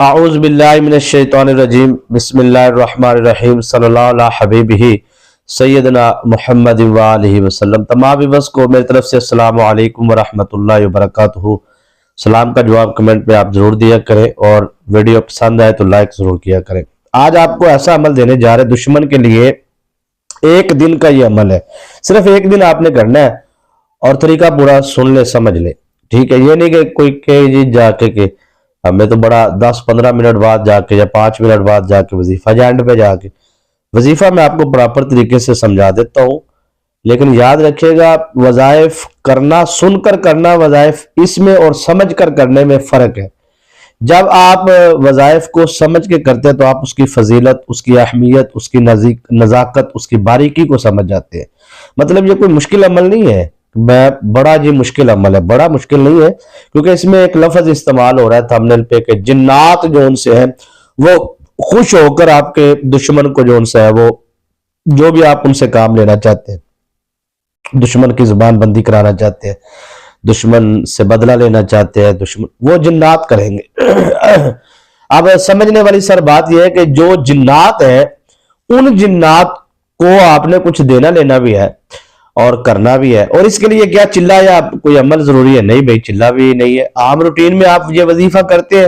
اعوذ باللہ من الشیطان الرجیم بسم اللہ الرحمن الرحیم صلی اللہ علیہ حبیبہ سیدنا محمد وآلہ وسلم۔ تمام ویورز کو میری طرف سے السلام علیکم ورحمۃ اللہ وبرکاتہ۔ سلام کا جواب کمنٹ میں آپ ضرور دیا کریں اور ویڈیو پسند آئے تو لائک ضرور کیا کریں۔ آج آپ کو ایسا عمل دینے جا رہے دشمن کے لیے، ایک دن کا یہ عمل ہے، صرف ایک دن آپ نے کرنا ہے اور طریقہ پورا سن لے، سمجھ لے، ٹھیک ہے؟ یہ نہیں کہ کوئی کہے جی جا کے کہ ہمیں تو بڑا 10-15 منٹ بعد جا کے یا 5 منٹ بعد جا کے وظیفہ یا اینڈ پہ جا کے وظیفہ میں آپ کو پراپر طریقے سے سمجھا دیتا ہوں، لیکن یاد رکھیے گا وظائف کرنا، سن کر کرنا، وظائف اس میں اور سمجھ کر کرنے میں فرق ہے۔ جب آپ وظائف کو سمجھ کے کرتے ہیں تو آپ اس کی فضیلت، اس کی اہمیت، اس کی نزاکت، اس کی باریکی کو سمجھ جاتے ہیں۔ مطلب یہ کوئی مشکل عمل نہیں ہے، بڑا جی مشکل عمل ہے، بڑا مشکل نہیں ہے، کیونکہ اس میں ایک لفظ استعمال ہو رہا ہے تھمبنیل پہ کہ جنات جو ان سے ہیں وہ خوش ہو کر آپ کے دشمن کو جو ان سے ہے، وہ جو بھی آپ ان سے کام لینا چاہتے ہیں، دشمن کی زبان بندی کرانا چاہتے ہیں، دشمن سے بدلہ لینا چاہتے ہیں، دشمن وہ جنات کریں گے۔ اب سمجھنے والی سر بات یہ ہے کہ جو جنات ہیں ان جنات کو آپ نے کچھ دینا لینا بھی ہے اور کرنا بھی ہے، اور اس کے لیے کیا چلہ یا کوئی عمل ضروری ہے؟ نہیں بھائی، چلہ بھی نہیں ہے، عام روٹین میں آپ یہ وظیفہ کرتے ہیں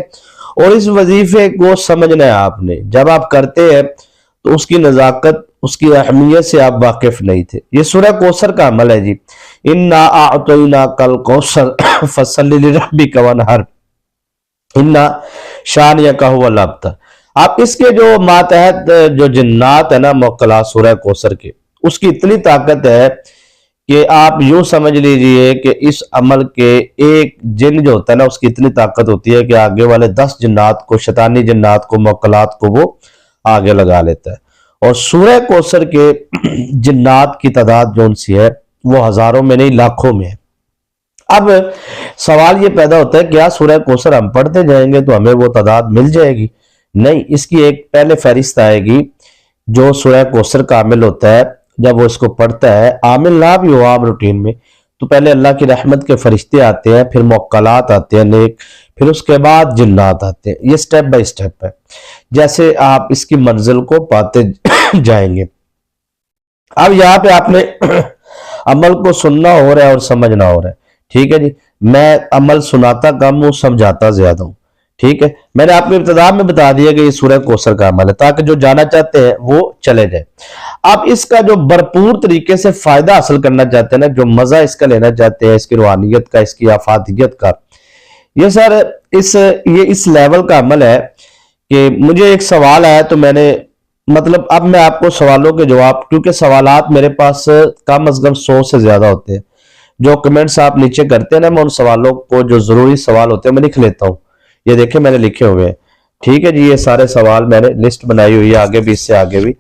اور اس وظیفے کو سمجھنا ہے آپ نے۔ جب آپ کرتے ہیں تو اس کی نزاکت، اس کی اہمیت سے آپ واقف نہیں تھے۔ یہ سورہ کوثر کا عمل ہے جی، اِنَّا أَعْطَيْنَاكَ الْكَوْثَرَ فَصَلِّ لِرَبِّكَ وَانْحَرْ اِنَّ شَانِئَكَ هُوَ الْأَبْتَرُ۔ آپ اس کے جو ماتحت جو جنات ہے نا موکلات سورہ کوثر کے، اس کی اتنی طاقت ہے کہ آپ یوں سمجھ لیجئے کہ اس عمل کے ایک جن جو ہوتا ہے نا اس کی اتنی طاقت ہوتی ہے کہ آگے والے 10 جنات کو، شیطانی جنات کو، موکلات کو وہ آگے لگا لیتا ہے۔ اور سورہ کوثر کے جنات کی تعداد جو ان سی ہے وہ ہزاروں میں نہیں لاکھوں میں ہے۔ اب سوال یہ پیدا ہوتا ہے کیا سورہ کوثر ہم پڑھتے جائیں گے تو ہمیں وہ تعداد مل جائے گی؟ نہیں، اس کی ایک پہلے فہرست آئے گی۔ جو سورہ کوثر کا عامل ہوتا ہے جب وہ اس کو پڑھتا ہے، عامل نہ بھی ہو عام روٹین میں، تو پہلے اللہ کی رحمت کے فرشتے آتے ہیں، پھر موکلات آتے ہیں نیک، پھر اس کے بعد جنات آتے ہیں۔ یہ سٹیپ بائی سٹیپ ہے، جیسے آپ اس کی منزل کو پاتے جائیں گے۔ اب یہاں پہ آپ نے عمل کو سننا ہو رہا ہے اور سمجھنا ہو رہا ہے، ٹھیک ہے جی؟ میں عمل سناتا کم ہوں، سمجھاتا زیادہ ہوں، ٹھیک ہے؟ میں نے آپ کو ابتدا میں بتا دیا کہ یہ سورہ کوثر کا عمل ہے تاکہ جو جانا چاہتے ہیں وہ چلے جائیں۔ اب اس کا جو بھرپور طریقے سے فائدہ حاصل کرنا چاہتے ہیں نا، جو مزہ اس کا لینا چاہتے ہیں، اس کی روحانیت کا، اس کی افادیت کا، یہ سر اس لیول کا عمل ہے کہ مجھے ایک سوال آیا تو میں نے مطلب اب میں آپ کو سوالوں کے جواب، کیونکہ سوالات میرے پاس کم از کم 100 سے زیادہ ہوتے ہیں، جو کمنٹس آپ نیچے کرتے ہیں نا، میں ان سوالوں کو جو ضروری سوال ہوتے ہیں میں لکھ لیتا ہوں۔ یہ دیکھیں میں نے لکھے ہوئے ہیں، ٹھیک ہے جی؟ یہ سارے سوال میں نے لسٹ بنائی ہوئی ہے، آگے بھی اس سے آگے بھی،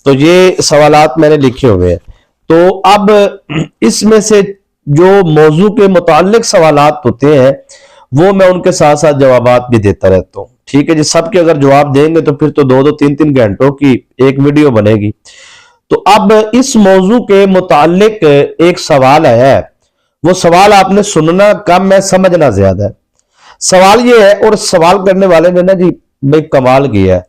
تو یہ سوالات میں نے لکھے ہوئے ہیں۔ تو اب اس میں سے جو موضوع کے متعلق سوالات ہوتے ہیں وہ میں ان کے ساتھ ساتھ جوابات بھی دیتا رہتا ہوں، ٹھیک ہے جی؟ سب کے اگر جواب دیں گے تو پھر تو 2-3 گھنٹوں کی ایک ویڈیو بنے گی۔ تو اب اس موضوع کے متعلق ایک سوال ہے، وہ سوال آپ نے سننا کم ہے، سمجھنا زیادہ ہے۔ سوال یہ ہے، اور سوال کرنے والے نے نا جی بھائی کمال کیا ہے،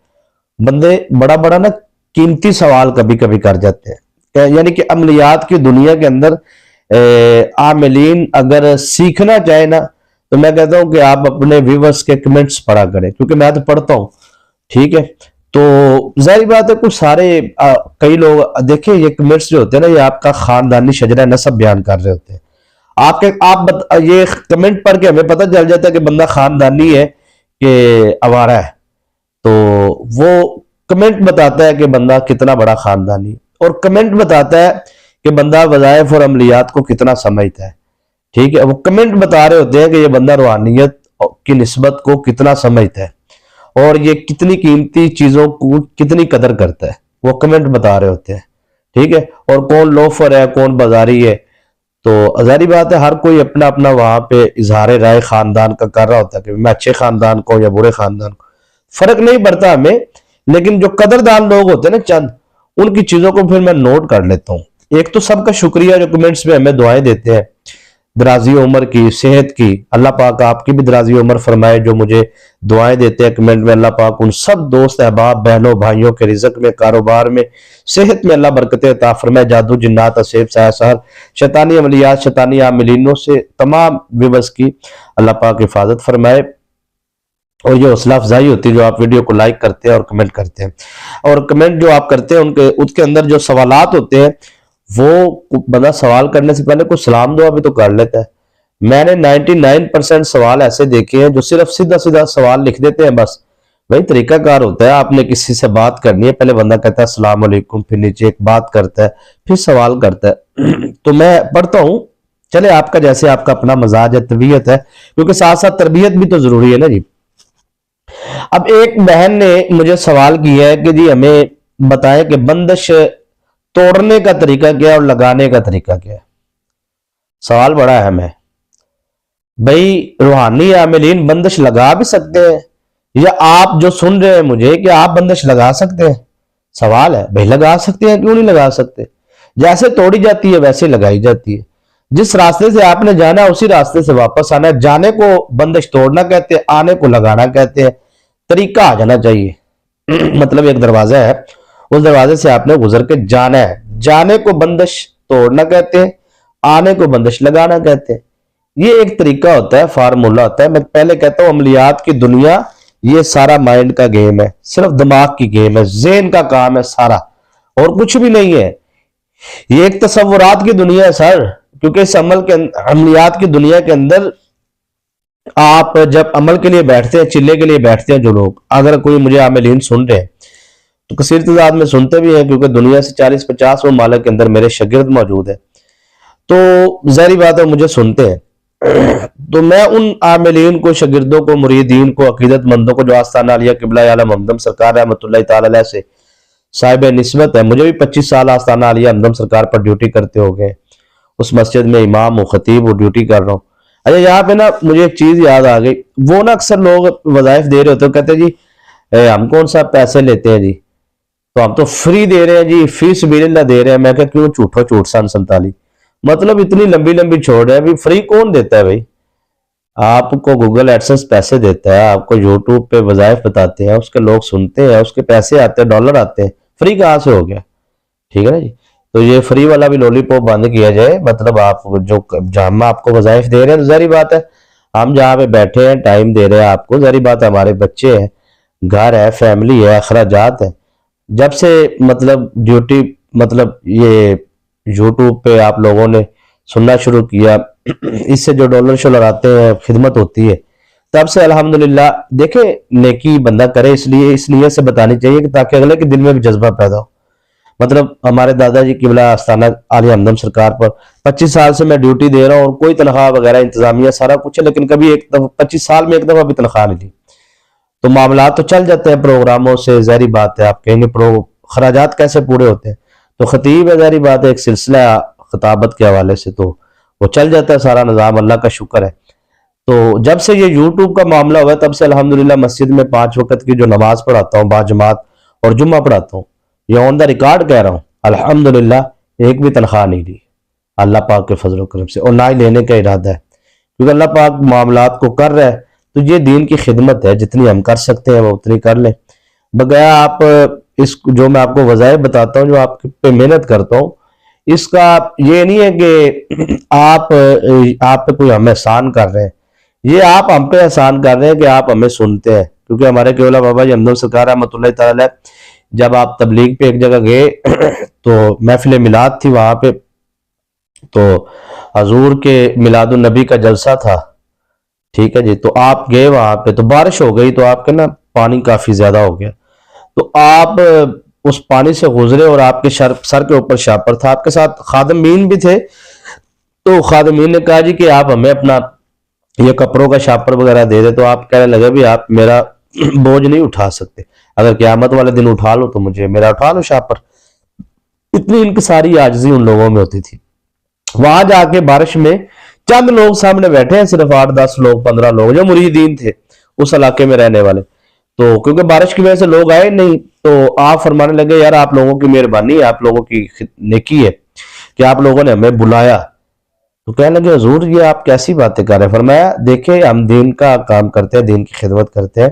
بندے بڑا بڑا نا قیمتی سوال کبھی کبھی کر جاتے ہیں، یعنی کہ عملیات کی دنیا کے اندر عاملین اگر سیکھنا چاہے نا تو میں کہتا ہوں کہ آپ اپنے ویورز کے کمنٹس پڑھا کریں، کیونکہ میں تو پڑھتا ہوں، ٹھیک ہے؟ تو ظاہری بات ہے کچھ سارے کئی لوگ دیکھیں یہ کمنٹس جو ہوتے ہیں نا یہ آپ کا خاندانی شجرہ نسب بیان کر رہے ہوتے ہیں۔ آپ یہ کمنٹ پڑھ کے ہمیں پتہ چل جاتا ہے کہ بندہ خاندانی ہے کہ آوارہ ہے، تو وہ کمنٹ بتاتا ہے کہ بندہ کتنا بڑا خاندانی، اور کمنٹ بتاتا ہے کہ بندہ وظائف اور عملیات کو کتنا سمجھتا ہے، ٹھیک ہے؟ وہ کمنٹ بتا رہے ہوتے ہیں کہ یہ بندہ روحانیت کی نسبت کو کتنا سمجھتا ہے اور یہ کتنی قیمتی چیزوں کو کتنی قدر کرتا ہے، وہ کمنٹ بتا رہے ہوتے ہیں، ٹھیک ہے؟ اور کون لوفر ہے، کون بازاری ہے، تو ظاہری بات ہے ہر کوئی اپنا اپنا وہاں پہ اظہار رائے خاندان کا کر رہا ہوتا ہے کہ میں اچھے خاندان کو یا برے خاندان کو، فرق نہیں پڑتا ہمیں، لیکن جو قدردان لوگ ہوتے ہیں نا چند، ان کی چیزوں کو پھر میں نوٹ کر لیتا ہوں۔ ایک تو سب کا شکریہ جو کمنٹس میں ہمیں دعائیں دیتے ہیں، درازی عمر کی، صحت کی، اللہ پاک آپ کی بھی درازی عمر فرمائے۔ جو مجھے دعائیں دیتے ہیں کمنٹ میں، اللہ پاک ان سب دوست احباب بہنوں بھائیوں کے رزق میں، کاروبار میں، صحت میں اللہ برکتیں عطا فرمائے۔ جادو جنات اسیب سایہ سحر شیطانی عملیات شیطانی عاملینوں سے تمام ویورز کی اللہ پاک حفاظت فرمائے۔ اور یہ حوصلہ افزائی ہوتی ہے جو آپ ویڈیو کو لائک کرتے ہیں اور کمنٹ کرتے ہیں، اور کمنٹ جو آپ کرتے ہیں ان کے اندر جو سوالات ہوتے ہیں وہ بندہ سوال کرنے سے پہلے کوئی سلام دعا بھی تو کر لیتا ہے۔ میں نے 99% سوال ایسے دیکھے ہیں جو صرف سیدھا سیدھا سوال لکھ دیتے ہیں بس۔ بھائی طریقہ کار ہوتا ہے، آپ نے کسی سے بات کرنی ہے، پہلے بندہ کہتا ہے السلام علیکم، پھر نیچے ایک بات کرتا ہے، پھر سوال کرتا ہے۔ تو میں پڑھتا ہوں، چلے آپ کا جیسے آپ کا اپنا مزاج ہے، طبیعت ہے، کیونکہ ساتھ ساتھ تربیت بھی تو ضروری ہے نا جی۔ اب ایک بہن نے مجھے سوال کیا ہے کہ جی ہمیں بتائیں کہ بندش توڑنے کا طریقہ کیا ہے اور لگانے کا طریقہ کیا ہے۔ سوال بڑا اہم ہے بھائی۔ روحانی عاملین بندش لگا بھی سکتے ہیں، یا آپ جو سن رہے ہیں مجھے کہ آپ بندش لگا سکتے ہیں؟ سوال ہے بھائی، لگا سکتے ہیں، کیوں نہیں لگا سکتے؟ جیسے توڑی جاتی ہے ویسے لگائی جاتی ہے۔ جس راستے سے آپ نے جانا ہے اسی راستے سے واپس آنا ہے۔ جانے کو بندش توڑنا کہتے ہیں، آنے کو لگانا کہتے ہیں۔ طریقہ آ جانا چاہیے۔ مطلب ایک دروازہ ہے، اس دروازے سے آپ نے گزر کے جانا ہے۔ جانے کو بندش توڑنا کہتے ہیں، آنے کو بندش لگانا کہتے ہیں۔ یہ ایک طریقہ ہوتا ہے، فارمولہ ہوتا ہے۔ میں پہلے کہتا ہوں عملیات کی دنیا یہ سارا مائنڈ کا گیم ہے، صرف دماغ کی گیم ہے، ذہن کا کام ہے سارا، اور کچھ بھی نہیں ہے۔ یہ ایک تصورات کی دنیا ہے سر، کیونکہ اس عملیات کی دنیا کے اندر آپ جب عمل کے لیے بیٹھتے ہیں، چلے کے لیے بیٹھتے ہیں جو لوگ، اگر کوئی مجھے عاملین سن رہے ہیں تو کثیر تعداد میں سنتے بھی ہیں، کیونکہ دنیا سے 40-50 ممالک کے اندر میرے شاگرد موجود ہیں، تو ظاہری بات ہے مجھے سنتے ہیں۔ تو میں ان عاملین کو، شاگردوں کو، مریدین کو، عقیدت مندوں کو جو آستانہ عالیہ قبلہ اعلی محمدم سرکار رحمۃ اللہ تعالی علیہ سے صاحب نسبت ہے، مجھے بھی 25 سال آستانہ عالیہ محمدم سرکار پر ڈیوٹی کرتے ہو گئے، اس مسجد میں امام و خطیب و ڈیوٹی کر رہا ہوں۔ اچھا یہاں پہ نا مجھے ایک چیز یاد آ گئی، وہ نا اکثر لوگ وظائف دے رہے ہوتے ہیں، کہتے ہیں جی ہم کون سا پیسے لیتے ہیں جی، تو ہم تو فری دے رہے ہیں جی، فی سبیل اللہ دے رہے ہیں۔ میں کہ کیوں جھوٹو جھوٹ سن 47، مطلب اتنی لمبی لمبی چھوڑ رہے ہیں، فری کون دیتا ہے بھائی؟ آپ کو گوگل ایڈسنس پیسے دیتا ہے، آپ کو یوٹیوب پہ وظائف بتاتے ہیں، اس کے لوگ سنتے ہیں، اس کے پیسے آتے ہیں، ڈالر آتے ہیں، فری کہاں سے ہو گیا؟ ٹھیک ہے نا جی۔ تو یہ فری والا بھی لولی پاپ بند کیا جائے۔ مطلب آپ جو جہاں آپ کو وظائف دے رہے ہیں، ظاہری بات ہے ہم جہاں پہ بیٹھے ہیں ٹائم دے رہے ہیں آپ کو، ظاہری بات ہے ہمارے بچے ہیں، گھر ہے، فیملی ہے، اخراجات ہے۔ جب سے مطلب ڈیوٹی، مطلب یہ یوٹیوب پہ آپ لوگوں نے سننا شروع کیا، اس سے جو ڈالر شولر آتے ہیں، خدمت ہوتی ہے، تب سے الحمدللہ دیکھیں نیکی بندہ کرے، اس لیے اس نیت سے بتانی چاہیے کہ تاکہ اگلے کے دل میں بھی جذبہ پیدا ہو۔ مطلب ہمارے دادا جی قبلہ آستانہ عالیہ محمدم سرکار پر 25 سال سے میں ڈیوٹی دے رہا ہوں، اور کوئی تنخواہ وغیرہ انتظامیہ سارا کچھ ہے، لیکن کبھی 25 سال میں ایک دفعہ بھی تنخواہ نہیں لی۔ تو معاملات تو چل جاتے ہیں پروگراموں سے، ظاہری بات ہے۔ آپ کہیں گے خراجات کیسے پورے ہوتے ہیں؟ تو خطیب ہے، ظاہری بات ہے ایک سلسلہ خطابت کے حوالے سے تو وہ چل جاتا ہے سارا نظام، اللہ کا شکر ہے۔ تو جب سے یہ یوٹیوب کا معاملہ ہوا ہے تب سے الحمدللہ مسجد میں 5 وقت کی جو نماز پڑھاتا ہوں باجماعت، اور جمعہ پڑھاتا ہوں، یہ آن دا ریکارڈ کہہ رہا ہوں، الحمدللہ ایک بھی تنخواہ نہیں لی اللہ پاک کے فضل و کرم سے، اور نہ ہی لینے کا ارادہ ہے، کیونکہ اللہ پاک معاملات کو کر رہا ہے۔ تو یہ دین کی خدمت ہے، جتنی ہم کر سکتے ہیں وہ اتنی کر لیں، بغیر آپ اس جو میں آپ کو وظائف بتاتا ہوں، جو آپ پہ محنت کرتا ہوں، اس کا یہ نہیں ہے کہ آپ پہ کوئی ہم احسان کر رہے ہیں، یہ آپ ہم پہ احسان کر رہے ہیں کہ آپ ہمیں سنتے ہیں۔ کیونکہ ہمارے قبلہ بابا جی محمدم سرکار رحمۃ اللہ تعالی، جب آپ تبلیغ پہ ایک جگہ گئے تو محفل میلاد تھی وہاں پہ، تو حضور کے میلاد النبی کا جلسہ تھا، ٹھیک ہے جی، تو آپ گئے وہاں پہ، تو بارش ہو گئی، تو آپ کے نا پانی کافی زیادہ ہو گیا، تو آپ اس پانی سے گزرے، اور آپ کے سر کے اوپر شاپر تھا، آپ کے ساتھ خادمین بھی تھے، تو خادمین نے کہا جی کہ آپ ہمیں اپنا یہ کپڑوں کا شاپر وغیرہ دے دے، تو آپ کہنے لگے بھی آپ میرا بوجھ نہیں اٹھا سکتے، اگر قیامت والے دن اٹھا لو تو مجھے میرا اٹھا لو شاپر۔ اتنی انکساری عاجزی ان لوگوں میں ہوتی تھی۔ وہاں جا کے بارش میں چند لوگ سامنے بیٹھے ہیں، صرف 8-10 لوگ، 15 لوگ جو مریدین تھے اس علاقے میں رہنے والے، تو کیونکہ بارش کی وجہ سے لوگ آئے نہیں، تو آپ فرمانے لگے یار آپ لوگوں کی مہربانی ہے، آپ لوگوں کی نیکی ہے کہ آپ لوگوں نے ہمیں بلایا، تو کہنے لگے حضور یہ آپ کیسی باتیں کر رہے ہیں؟ فرمایا دیکھیں ہم دین کا کام کرتے ہیں، دین کی خدمت کرتے ہیں،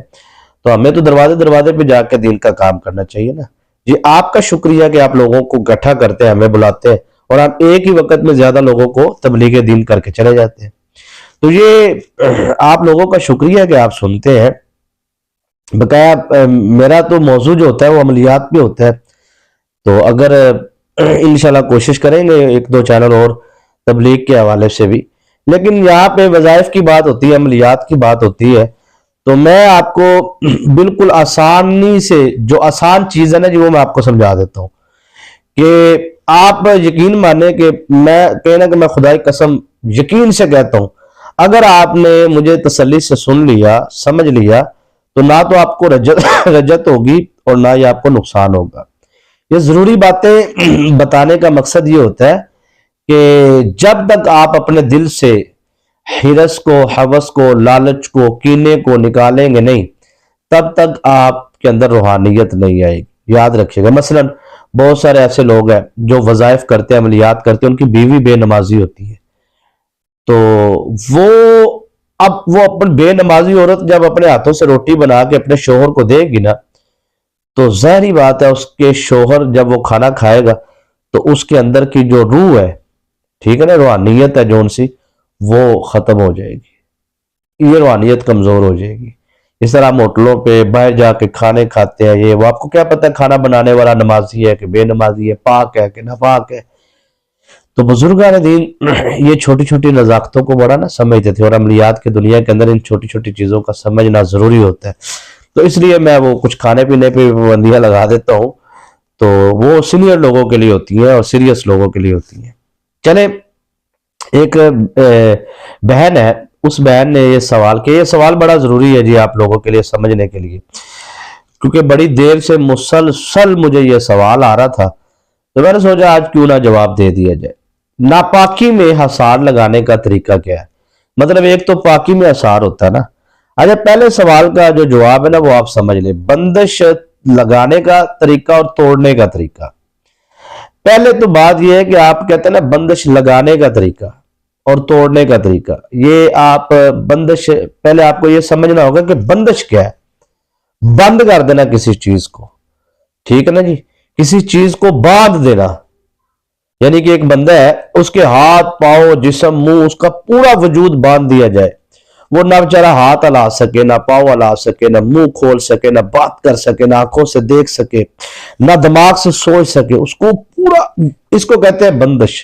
تو ہمیں تو دروازے دروازے پہ جا کے دین کا کام کرنا چاہیے نا جی۔ آپ کا شکریہ کہ آپ لوگوں کو اکٹھا کرتے ہیں، ہمیں بلاتے ہیں، اور آپ ایک ہی وقت میں زیادہ لوگوں کو تبلیغ دین کر کے چلے جاتے ہیں۔ تو یہ آپ لوگوں کا شکریہ کہ آپ سنتے ہیں۔ بقایا میرا تو موضوع جو ہوتا ہے وہ عملیات پہ ہوتا ہے، تو اگر انشاءاللہ کوشش کریں گے ایک دو چینل اور تبلیغ کے حوالے سے بھی، لیکن یہاں پہ وظائف کی بات ہوتی ہے، عملیات کی بات ہوتی ہے، تو میں آپ کو بالکل آسانی سے جو آسان چیز ہے نا جی وہ میں آپ کو سمجھا دیتا ہوں کہ آپ یقین مانیں کہ میں کہنا کہ میں خدا کی قسم یقین سے کہتا ہوں، اگر آپ نے مجھے تسلی سے سن لیا، سمجھ لیا، تو نہ تو آپ کو رجت ہوگی اور نہ ہی آپ کو نقصان ہوگا۔ یہ ضروری باتیں بتانے کا مقصد یہ ہوتا ہے کہ جب تک آپ اپنے دل سے حرص کو، ہوس کو، لالچ کو، کینے کو نکالیں گے نہیں، تب تک آپ کے اندر روحانیت نہیں آئے گی۔ یاد رکھیے گا، مثلا بہت سارے ایسے لوگ ہیں جو وظائف کرتے ہیں، عملیات کرتے ہیں، ان کی بیوی بے نمازی ہوتی ہے، تو وہ اپنے بے نمازی عورت جب اپنے ہاتھوں سے روٹی بنا کے اپنے شوہر کو دے گی نا، تو ظاہری بات ہے اس کے شوہر جب وہ کھانا کھائے گا تو اس کے اندر کی جو روح ہے، ٹھیک ہے نا، روحانیت ہے جون سی، وہ ختم ہو جائے گی، یہ روحانیت کمزور ہو جائے گی۔ اس طرح ہم ہوٹلوں پہ باہر جا کے کھانے کھاتے ہیں، یہ وہ آپ کو کیا پتہ ہے کھانا بنانے والا نمازی ہے کہ بے نمازی ہے، پاک ہے کہ ناپاک ہے؟ تو بزرگان دین یہ چھوٹی چھوٹی نزاکتوں کو بڑا نہ سمجھتے تھے، اور عملیات کی دنیا کے اندر ان چھوٹی چھوٹی چیزوں کا سمجھنا ضروری ہوتا ہے۔ تو اس لیے میں وہ کچھ کھانے پینے پہ پابندیاں لگا دیتا ہوں، تو وہ سینئر لوگوں کے لیے ہوتی ہیں اور سیریس لوگوں کے لیے ہوتی ہیں۔ چلے، ایک بہن ہے، اس بہن نے یہ سوال کیا، یہ سوال بڑا ضروری ہے جی آپ لوگوں کے لیے سمجھنے کے لیے، کیونکہ بڑی دیر سے مسلسل مجھے یہ سوال آ رہا تھا، تو میں نے سوچا آج کیوں نہ جواب دے دیا جائے۔ ناپاکی میں حصار لگانے کا طریقہ کیا ہے؟ مطلب ایک تو پاکی میں حصار ہوتا ہے نا۔ اچھا، پہلے سوال کا جو جواب ہے نا وہ آپ سمجھ لیں، بندش لگانے کا طریقہ اور توڑنے کا طریقہ۔ پہلے تو بات یہ ہے کہ آپ کہتے ہیں نا بندش لگانے کا طریقہ اور توڑنے کا طریقہ، یہ آپ بندش، پہلے آپ کو یہ سمجھنا ہوگا کہ بندش کیا ہے۔ بند کر دینا کسی چیز کو، ٹھیک ہے نا جی، کسی چیز کو باندھ دینا، یعنی کہ ایک بندہ ہے، اس کے ہاتھ پاؤں جسم منہ اس کا پورا وجود باندھ دیا جائے، وہ نہ بیچارہ ہاتھ ہلا سکے، نہ پاؤں ہلا سکے، نہ منہ کھول سکے، نہ بات کر سکے، نہ آنکھوں سے دیکھ سکے، نہ دماغ سے سوچ سکے، اس کو پورا، اس کو کہتے ہیں بندش۔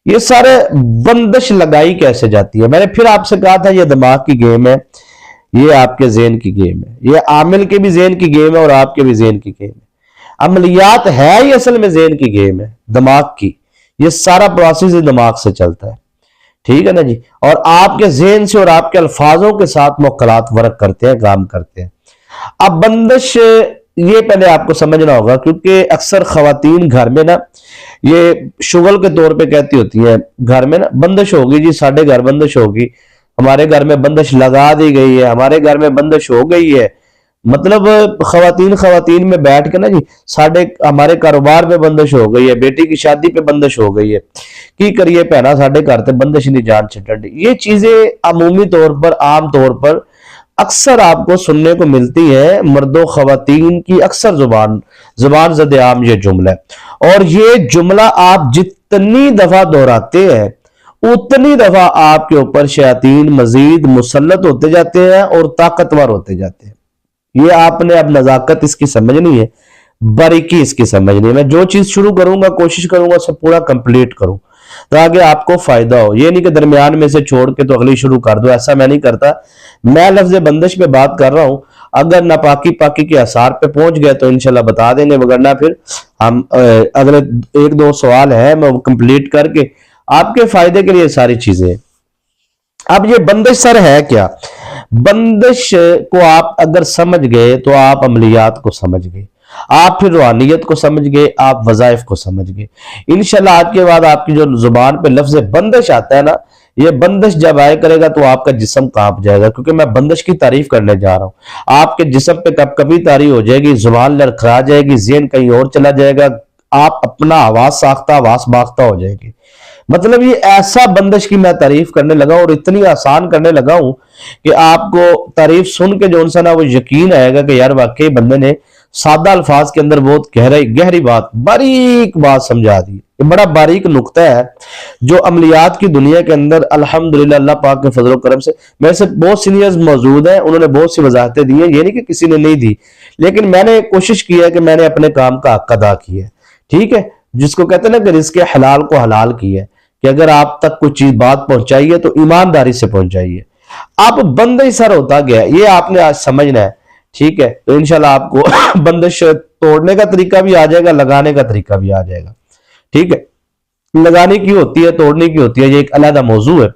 یہ سارے بندش لگائی کیسے جاتی ہے؟ میں نے پھر آپ سے کہا تھا یہ دماغ کی گیم ہے، یہ آپ کے ذہن کی گیم ہے، یہ عامل کے بھی ذہن کی گیم ہے اور آپ کے بھی ذہن کی گیم ہے۔ عملیات ہے یہ اصل میں ذہن کی گیم ہے، دماغ کی، یہ سارا پروسیس دماغ سے چلتا ہے، ٹھیک ہے نا جی، اور آپ کے ذہن سے اور آپ کے الفاظوں کے ساتھ موکلات ورک کرتے ہیں، کام کرتے ہیں۔ اب بندش یہ پہلے آپ کو سمجھنا ہوگا، کیونکہ اکثر خواتین گھر میں نا یہ شغل کے طور پہ کہتی ہوتی ہیں گھر میں نا بندش ہوگی جی، ساڑھے گھر بندش ہوگی، ہمارے گھر میں بندش لگا دی گئی ہے، ہمارے گھر میں بندش ہو گئی ہے۔ مطلب خواتین میں بیٹھ کے نا جی ہمارے کاروبار پہ بندش ہو گئی ہے، بیٹی کی شادی پہ بندش ہو گئی ہے، کی کریے پہنا ساڑھے گھر تے بندش نہیں جان چھٹن دی۔ یہ چیزیں عمومی طور پر، عام طور پر اکثر آپ کو سننے کو ملتی ہیں، مرد و خواتین کی اکثر زبان زد عام یہ جملہ ہے، اور یہ جملہ آپ جتنی دفعہ دہراتے ہیں اتنی دفعہ آپ کے اوپر شیاطین مزید مسلط ہوتے جاتے ہیں اور طاقتور ہوتے جاتے ہیں۔ یہ آپ نے اب نزاکت اس کی سمجھنی ہے، باریکی اس کی سمجھنی ہے۔ میں جو چیز شروع کروں گا کوشش کروں گا اسے پورا کمپلیٹ کروں تاکہ آپ کو فائدہ ہو، یہ نہیں کہ درمیان میں سے چھوڑ کے تو اگلی شروع کر دو، ایسا میں نہیں کرتا۔ میں لفظ بندش پہ بات کر رہا ہوں، اگر ناپاکی پاکی کے اثار پہ پہنچ گئے تو انشاءاللہ بتا دیں گے، وگرنہ پھر ہم اگلے ایک دو سوال ہے میں کمپلیٹ کر کے آپ کے فائدے کے لیے ساری چیزیں۔ اب یہ بندش سر ہے کیا؟ بندش کو آپ اگر سمجھ گئے تو آپ عملیات کو سمجھ گئے، آپ پھر روحانیت کو سمجھ گئے، آپ وظائف کو سمجھ گئے۔ انشاءاللہ آج کے بعد آپ کی جو زبان پہ لفظ بندش آتا ہے نا، یہ بندش جب آئے کرے گا تو آپ کا جسم کانپ جائے گا، کیونکہ میں بندش کی تعریف کرنے جا رہا ہوں۔ آپ کے جسم پہ کب کبھی تاری ہو جائے گی، زبان لڑکھڑا جائے گی، ذہن کہیں اور چلا جائے گا، آپ اپنا حواس ساختہ حواس باختہ ہو جائے گی۔ مطلب یہ ایسا بندش کی میں تعریف کرنے لگا اور اتنی آسان کرنے لگا ہوں کہ آپ کو تعریف سن کے جو انسان ہے وہ یقین آئے گا کہ یار واقعی بندے نے سادہ الفاظ کے اندر بہت گہری بات، باریک بات سمجھا دی۔ یہ بڑا باریک نقطہ ہے جو عملیات کی دنیا کے اندر الحمدللہ اللہ پاک کے فضل و کرم سے میرے سے بہت سینئرز موجود ہیں، انہوں نے بہت سی وضاحتیں دی ہیں، یہ نہیں کہ کسی نے نہیں دی، لیکن میں نے کوشش کی ہے کہ میں نے اپنے کام کا حق ادا کیا ہے۔ ٹھیک ہے، جس کو کہتے ہیں نا کہ رزق حلال کو حلال کیا ہے، کہ اگر آپ تک کوئی چیز بات پہنچائیے تو ایمانداری سے پہنچائیے۔ آپ بندش سر ہوتا گیا، یہ آپ نے آج سمجھنا ہے۔ ٹھیک ہے، تو انشاءاللہ آپ کو بندش توڑنے کا طریقہ بھی آ جائے گا، لگانے کا طریقہ بھی آ جائے گا۔ ٹھیک ہے، لگانے کی ہوتی ہے، توڑنے کی ہوتی ہے، یہ ایک علیحدہ موضوع ہے،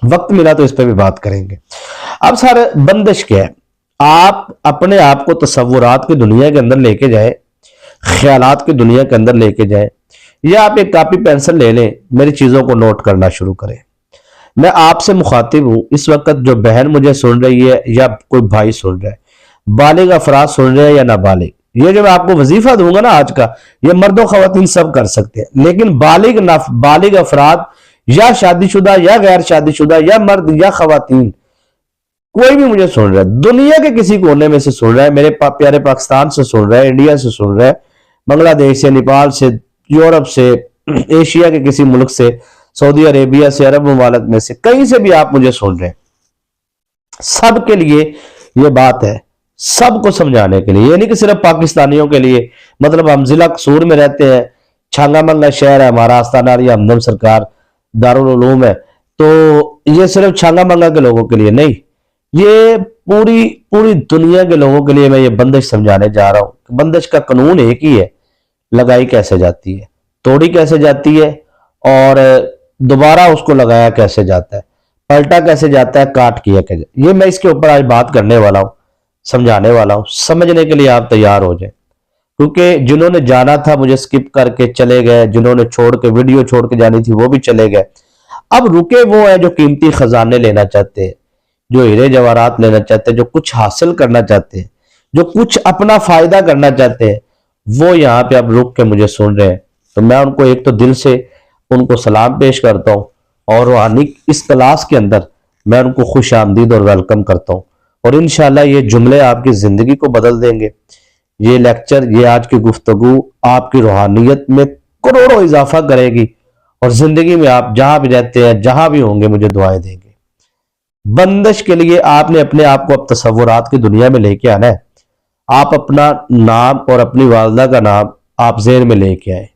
وقت ملا تو اس پہ بھی بات کریں گے۔ اب سر بندش کیا ہے؟ آپ اپنے آپ کو تصورات کی دنیا کے اندر لے کے جائیں، خیالات کی دنیا کے اندر لے کے جائیں، یا آپ ایک کاپی پینسل لے لیں، میری چیزوں کو نوٹ کرنا شروع کریں۔ میں آپ سے مخاطب ہوں، اس وقت جو بہن مجھے سن رہی ہے یا کوئی بھائی سن رہا ہے، بالغ افراد سن رہے ہیں یا نابالغ، یہ جو میں آپ کو وظیفہ دوں گا نا آج کا، یہ مرد و خواتین سب کر سکتے ہیں، لیکن بالغ افراد یا شادی شدہ یا غیر شادی شدہ یا مرد یا خواتین، کوئی بھی مجھے سن رہا ہے، دنیا کے کسی کونے میں سے سن رہا ہے، میرے پیارے پاکستان سے سن رہا ہے، انڈیا سے سن رہا ہے، بنگلہ دیش سے، نیپال سے، یورپ سے، ایشیا کے کسی ملک سے، سعودی عربیہ سے، عرب ممالک میں سے، کہیں سے بھی آپ مجھے سن رہے ہیں، سب کے لیے یہ بات ہے، سب کو سمجھانے کے لیے، یہ نہیں کہ صرف پاکستانیوں کے لیے۔ مطلب ہم ضلع قصور میں رہتے ہیں، چھانگا منگا شہر ہے ہمارا، آستانہ علی ہمدم سرکار دارالعلوم ہے، تو یہ صرف چھانگا منگا کے لوگوں کے لیے نہیں، یہ پوری دنیا کے لوگوں کے لیے میں یہ بندش سمجھانے جا رہا ہوں۔ بندش کا قانون ایک ہی ہے، لگائی کیسے جاتی ہے، توڑی کیسے جاتی ہے، اور دوبارہ اس کو لگایا کیسے جاتا ہے، پلٹا کیسے جاتا ہے، کاٹ کیا کیسے، یہ میں اس کے اوپر آج بات کرنے والا ہوں، سمجھانے والا ہوں۔ سمجھنے کے لیے آپ تیار ہو جائیں، کیونکہ جنہوں نے جانا تھا مجھے سکپ کر کے چلے گئے، جنہوں نے ویڈیو چھوڑ کے جانی تھی وہ بھی چلے گئے۔ اب رکے وہ ہیں جو قیمتی خزانے لینا چاہتے ہیں، جو ہیرے جواہرات لینا چاہتے ہیں، جو کچھ حاصل کرنا چاہتے ہیں، جو کچھ اپنا فائدہ کرنا چاہتے ہیں، وہ یہاں پہ اب رک کے مجھے سن رہے ہیں، تو میں ان کو ایک تو دل سے ان کو سلام پیش کرتا ہوں، اور روحانی اس کلاس کے اندر میں ان کو خوش آمدید اور ویلکم کرتا ہوں، اور انشاءاللہ یہ جملے آپ کی زندگی کو بدل دیں گے۔ یہ لیکچر، یہ آج کی گفتگو آپ کی روحانیت میں کروڑوں اضافہ کرے گی، اور زندگی میں آپ جہاں بھی رہتے ہیں، جہاں بھی ہوں گے، مجھے دعائیں دیں گے۔ بندش کے لیے آپ نے اپنے آپ کو اب تصورات کی دنیا میں لے کے آنا ہے۔ آپ اپنا نام اور اپنی والدہ کا نام آپ ذہن میں لے کے آئے۔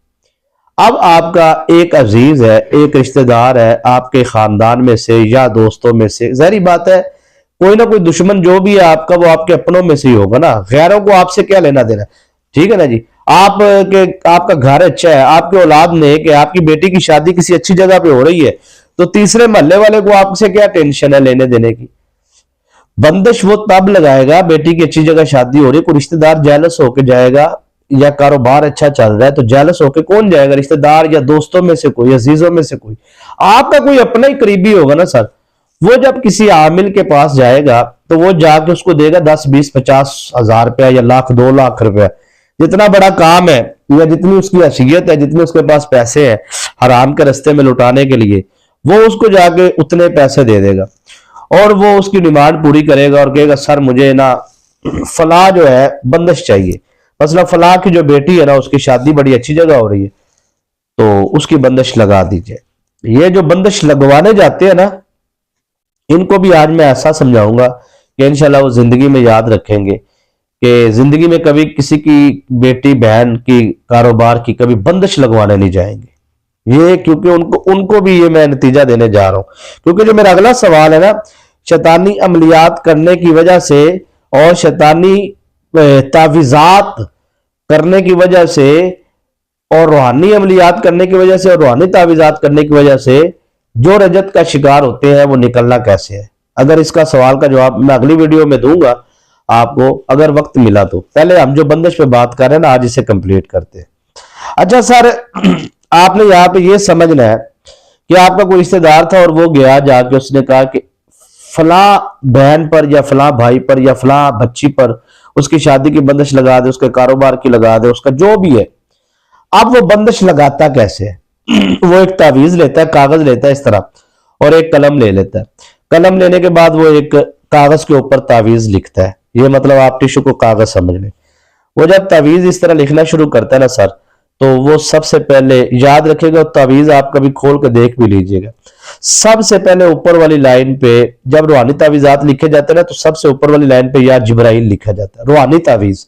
اب آپ کا ایک عزیز ہے، ایک رشتہ دار ہے آپ کے خاندان میں سے یا دوستوں میں سے، ظاہری بات ہے کوئی نہ کوئی دشمن جو بھی ہے آپ کا، وہ آپ کے اپنوں میں سے ہی ہوگا نا، غیروں کو آپ سے کیا لینا دینا، ٹھیک ہے نا جی۔ آپ کا گھر اچھا ہے، آپ کے اولاد نے کہ آپ کی بیٹی کی شادی کسی اچھی جگہ پہ ہو رہی ہے، تو تیسرے محلے والے کو آپ سے کیا ٹینشن ہے لینے دینے کی۔ بندش وہ تب لگائے گا، بیٹی کی اچھی جگہ شادی ہو رہی ہے، کوئی رشتہ دار جیلس ہو کے جائے گا، یا کاروبار اچھا چل رہا ہے تو جیلس ہو کے کون جائے گا؟ رشتہ دار یا دوستوں میں سے کوئی، عزیزوں میں سے کوئی، آپ کا کوئی اپنا ہی قریبی ہوگا نا سر۔ وہ جب کسی عامل کے پاس جائے گا تو وہ جا کے اس کو دے گا 10 20 50 ہزار روپیہ یا لاکھ 2 لاکھ روپیہ، جتنا بڑا کام ہے یا جتنی اس کی حیثیت ہے، جتنے اس کے پاس پیسے ہیں حرام کے رستے میں لٹانے کے لیے، وہ اس کو جا کے اتنے پیسے دے دے گا، اور وہ اس کی ڈیمانڈ پوری کرے گا اور کہے گا سر مجھے نا فلاں جو ہے بندش چاہیے، مثلا فلاں کی جو بیٹی ہے نا اس کی شادی بڑی اچھی جگہ ہو رہی ہے تو اس کی بندش لگا دیجئے۔ یہ جو بندش لگوانے جاتے ہیں نا، ان کو بھی آج میں ایسا سمجھاؤں گا کہ انشاءاللہ وہ زندگی میں یاد رکھیں گے کہ زندگی میں کبھی کسی کی بیٹی بہن کی کاروبار کی کبھی بندش لگوانے نہیں جائیں گے، یہ کیونکہ ان کو بھی یہ میں نتیجہ دینے جا رہا ہوں۔ کیونکہ جو میرا اگلا سوال ہے نا، شیطانی عملیات کرنے کی وجہ سے اور شیطانی تعویذات کرنے کی وجہ سے اور روحانی عملیات کرنے کی وجہ سے اور روحانی تعویذات کرنے کی وجہ سے جو رجت کا شکار ہوتے ہیں وہ نکلنا کیسے ہے؟ اگر اس کا سوال کا جواب میں اگلی ویڈیو میں دوں گا آپ کو، اگر وقت ملا تو۔ پہلے ہم جو بندش پہ بات کر رہے ہیں نا، آج اسے کمپلیٹ کرتے ہیں۔ اچھا سر، آپ نے یہاں پہ یہ سمجھنا ہے کہ آپ کا کوئی رشتہ دار تھا اور وہ گیا جا کے اس نے کہا کہ فلاں بہن پر یا فلاں بھائی پر یا فلاں بچی پر اس کی شادی کی بندش لگا دے، اس کے کاروبار کی لگا دے، اس کا جو بھی ہے۔ اب وہ بندش لگاتا کیسے ہے؟ وہ ایک تعویذ لیتا ہے، کاغذ لیتا ہے اس طرح، اور ایک قلم لے لیتا ہے. قلم لینے کے بعد وہ ایک کاغذ کے اوپر تعویذ لکھتا ہے. یہ مطلب آپ ٹیشو کو کاغذ سمجھ لیں. وہ جب تعویذ اس طرح لکھنا شروع کرتا ہے نا سر، تو وہ سب سے پہلے یاد رکھے گا. تعویذ آپ کبھی کھول کے دیکھ بھی لیجئے گا. سب سے پہلے اوپر والی لائن پہ جب روحانی تعویذات لکھے جاتے ہیں نا، تو سب سے اوپر والی لائن پہ یا جبرائیل لکھا جاتا ہے، روحانی تعویذ.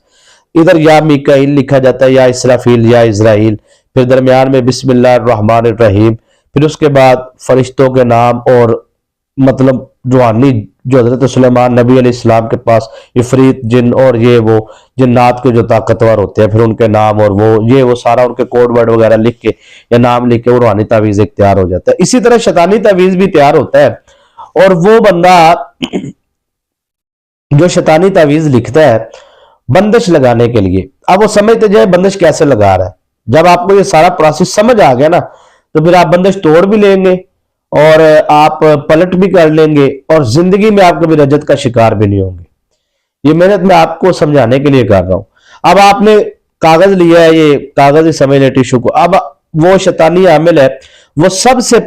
ادھر یا میکائیل لکھا جاتا ہے، یا اسرافیل، یا اسرائیل. پھر درمیان میں بسم اللہ الرحمن الرحیم. پھر اس کے بعد فرشتوں کے نام، اور مطلب روحانی جو حضرت سلیمان نبی علیہ السلام کے پاس عفریت جن اور یہ وہ جنات کے جو طاقتور ہوتے ہیں، پھر ان کے نام اور وہ سارا ان کے کوڈ ورڈ وغیرہ لکھ کے یا نام لکھ کے وہ روحانی تعویذ ایک تیار ہو جاتا ہے. اسی طرح شیطانی تعویذ بھی تیار ہوتا ہے. اور وہ بندہ جو شیطانی تعویذ لکھتا ہے بندش لگانے کے لیے، اب وہ سمجھتے جائے بندش کیسے لگا رہا ہے. جب آپ کو یہ سارا پروسیس سمجھ آ گیا نا، تو پھر آپ بندش توڑ بھی لیں گے اور آپ پلٹ بھی کر لیں گے، اور زندگی میں آپ کبھی رجت کا شکار بھی نہیں ہوں گے. یہ محنت میں آپ کو سمجھانے کے لیے کر رہا ہوں. اب آپ نے کاغذ لیا ہے، یہ کاغذ ہی سمجھ لیں ٹیشو کو. اب وہ شیطانی عامل ہے، وہ سب سے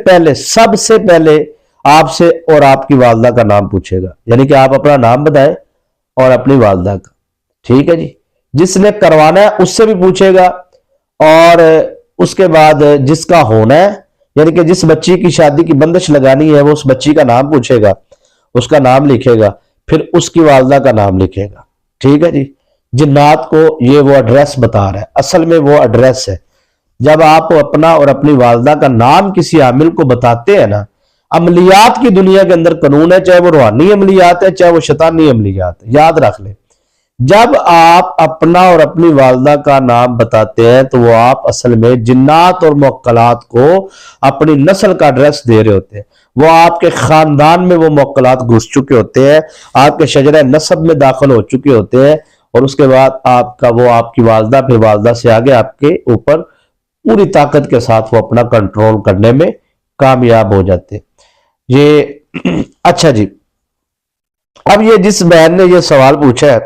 پہلے آپ سے اور آپ کی والدہ کا نام پوچھے گا. یعنی کہ آپ اپنا نام بتائیں اور اپنی والدہ کا. ٹھیک ہے جی. جس نے کروانا ہے اس سے بھی پوچھے گا، اور اس کے بعد جس کا ہونا ہے، یعنی کہ جس بچی کی شادی کی بندش لگانی ہے، وہ اس بچی کا نام پوچھے گا، اس کا نام لکھے گا، پھر اس کی والدہ کا نام لکھے گا. ٹھیک ہے جی. جنات کو یہ وہ ایڈریس بتا رہا ہے، اصل میں وہ ایڈریس ہے. جب آپ اپنا اور اپنی والدہ کا نام کسی عامل کو بتاتے ہیں نا، عملیات کی دنیا کے اندر قانون ہے، چاہے وہ روحانی عملیات ہے چاہے وہ شیطانی عملیات ہے، یاد رکھ لیں. جب آپ اپنا اور اپنی والدہ کا نام بتاتے ہیں تو وہ آپ اصل میں جنات اور موکلات کو اپنی نسل کا ایڈریس دے رہے ہوتے ہیں. وہ آپ کے خاندان میں وہ موکلات گھس چکے ہوتے ہیں، آپ کے شجرہ نسب میں داخل ہو چکے ہوتے ہیں، اور اس کے بعد آپ کی والدہ، پھر والدہ سے آگے آپ کے اوپر پوری طاقت کے ساتھ وہ اپنا کنٹرول کرنے میں کامیاب ہو جاتے ہیں. یہ اچھا جی. اب یہ جس بہن نے یہ سوال پوچھا ہے،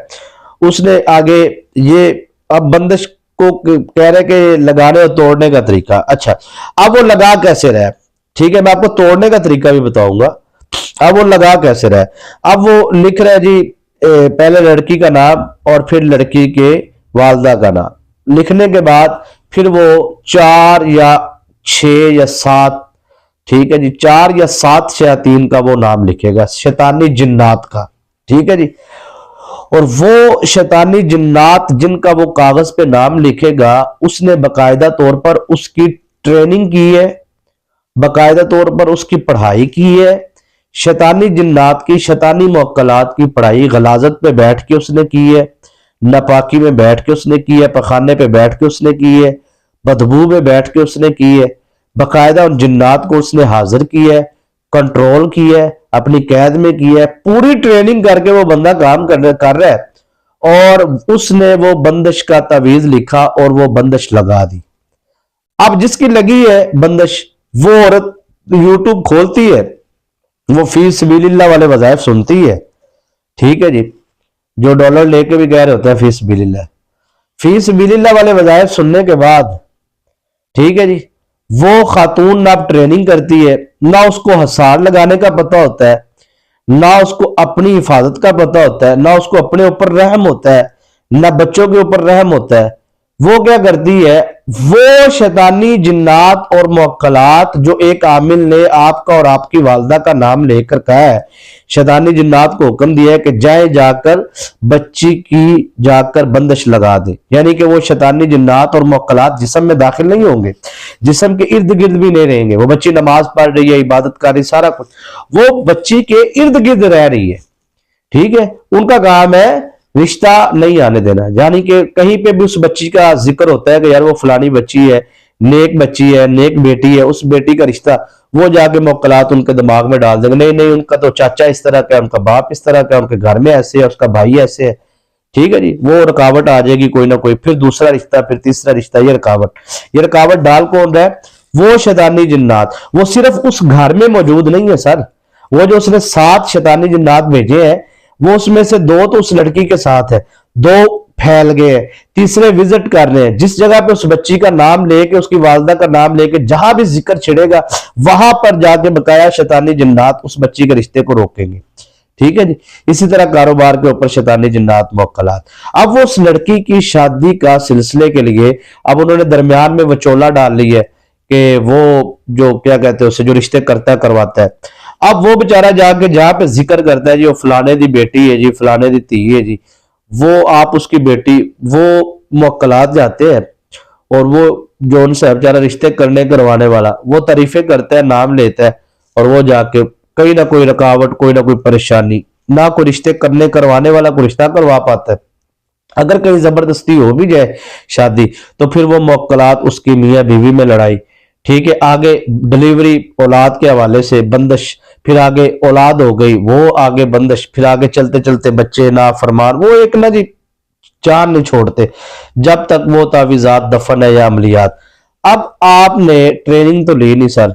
اس نے آگے یہ اب بندش کو کہہ رہے کہ لگانے اور توڑنے کا طریقہ. اچھا، اب وہ لگا کیسے رہا ہے؟ ٹھیک ہے، میں آپ کو توڑنے کا طریقہ بھی بتاؤں گا. اب وہ لگا کیسے رہا ہے؟ اب وہ لکھ رہا ہے جی پہلے لڑکی کا نام اور پھر لڑکی کے والدہ کا نام. لکھنے کے بعد پھر وہ 4 یا 6 یا 7، ٹھیک ہے جی، 4 یا 7 شیاطین کا وہ نام لکھے گا، شیطانی جنات کا. ٹھیک ہے جی. اور وہ شیطانی جنات جن کا وہ کاغذ پہ نام لکھے گا، اس نے باقاعدہ طور پر اس کی ٹریننگ کی ہے، باقاعدہ طور پر اس کی پڑھائی کی ہے. شیطانی جنات کی، شیطانی موکلات کی پڑھائی غلاظت پہ بیٹھ کے اس نے کی ہے، ناپاکی میں بیٹھ کے اس نے کی ہے، پخانے پہ بیٹھ کے اس نے کی ہے، بدبو میں بیٹھ کے اس نے کی ہے. باقاعدہ ان جنات کو اس نے حاضر کی ہے، کنٹرول کی ہے، اپنی قید میں کی ہے. پوری ٹریننگ کر کے وہ بندہ کام کر رہا ہے، اور اس نے وہ بندش کا تعویذ لکھا اور وہ بندش لگا دی. اب جس کی لگی ہے بندش، وہ عورت یوٹیوب کھولتی ہے، وہ فی سبیل اللہ والے وظائف سنتی ہے. ٹھیک ہے جی. جو ڈالر لے کے بھی کہہ رہے ہوتے ہیں فی سبیل اللہ والے وظائف سننے کے بعد، ٹھیک ہے جی، وہ خاتون نہ ٹریننگ کرتی ہے، نہ اس کو حصار لگانے کا پتہ ہوتا ہے، نہ اس کو اپنی حفاظت کا پتہ ہوتا ہے، نہ اس کو اپنے اوپر رحم ہوتا ہے، نہ بچوں کے اوپر رحم ہوتا ہے. وہ کیا کرتی ہے؟ وہ شیطانی جنات اور موکلات جو ایک عامل نے آپ کا اور آپ کی والدہ کا نام لے کر کہا ہے، شیطانی جنات کو حکم دیا ہے کہ جا کر بچی کی جا کر بندش لگا دے. یعنی کہ وہ شیطانی جنات اور موکلات جسم میں داخل نہیں ہوں گے، جسم کے ارد گرد بھی نہیں رہیں گے. وہ بچی نماز پڑھ رہی ہے، عبادت کر رہی، سارا کچھ وہ بچی کے ارد گرد رہ رہی ہے. ٹھیک ہے. ان کا کام ہے رشتہ نہیں آنے دینا. یعنی کہ کہیں پہ بھی اس بچی کا ذکر ہوتا ہے کہ یار وہ فلانی بچی ہے، نیک بچی ہے، نیک بیٹی ہے، اس بیٹی کا رشتہ، وہ جا کے موکلات ان کے دماغ میں ڈال دیں گے، نہیں ان کا تو چاچا اس طرح کا، ان کا باپ اس طرح کا، ان کے گھر میں ایسے ہے، اس کا بھائی ایسے ہے. ٹھیک ہے جی. وہ رکاوٹ آ جائے گی کوئی نہ کوئی، پھر دوسرا رشتہ، پھر تیسرا رشتہ. یہ رکاوٹ ڈال کون رہا ہے؟ وہ شیطانی جنات. وہ صرف اس گھر میں موجود نہیں ہے سر. وہ جو اس نے 7 شیطانی جنات بھیجے ہیں، وہ اس میں سے 2 تو اس لڑکی کے ساتھ ہے، 2 پھیل گئے ہیں، تیسرے وزٹ کر رہے ہیں، جس جگہ پہ اس بچی کا نام لے کے، اس کی والدہ کا نام لے کے جہاں بھی ذکر چھڑے گا وہاں پر جا کے بقایا شیطانی جنات اس بچی کے رشتے کو روکیں گے، ٹھیک ہے جی۔ اسی طرح کاروبار کے اوپر شیطانی جنات موکلات۔ اب وہ اس لڑکی کی شادی کا سلسلے کے لیے اب انہوں نے درمیان میں وچولا ڈال لی ہے کہ وہ جو کیا کہتے ہیں اسے جو رشتے کرتا ہے کرواتا ہے، اب وہ بیچارہ جا کے جہاں پہ ذکر کرتا ہے جی وہ فلانے دی بیٹی ہے جی، فلانے دی تھی ہے جی، وہ آپ اس کی بیٹی، وہ موکلات جاتے ہیں اور وہ جو ان سے بیچارہ رشتے کرنے کروانے والا وہ تعریفیں کرتا ہے، نام لیتا ہے، اور وہ جا کے کوئی نہ کوئی رکاوٹ، کوئی نہ کوئی پریشانی، نہ کوئی رشتے کرنے کروانے والا کوئی رشتہ کروا پاتا ہے۔ اگر کہیں زبردستی ہو بھی جائے شادی تو پھر وہ موکلات، اس کی میاں بیوی میں لڑائی، ٹھیک ہے، آگے ڈلیوری اولاد کے حوالے سے بندش، پھر آگے اولاد ہو گئی وہ آگے بندش، پھر آگے چلتے چلتے بچے نافرمان، وہ ایک نہ جی چاند نہیں چھوڑتے جب تک وہ تعویذات دفن ہے یا عملیات۔ اب آپ نے ٹریننگ تو لی نہیں سر،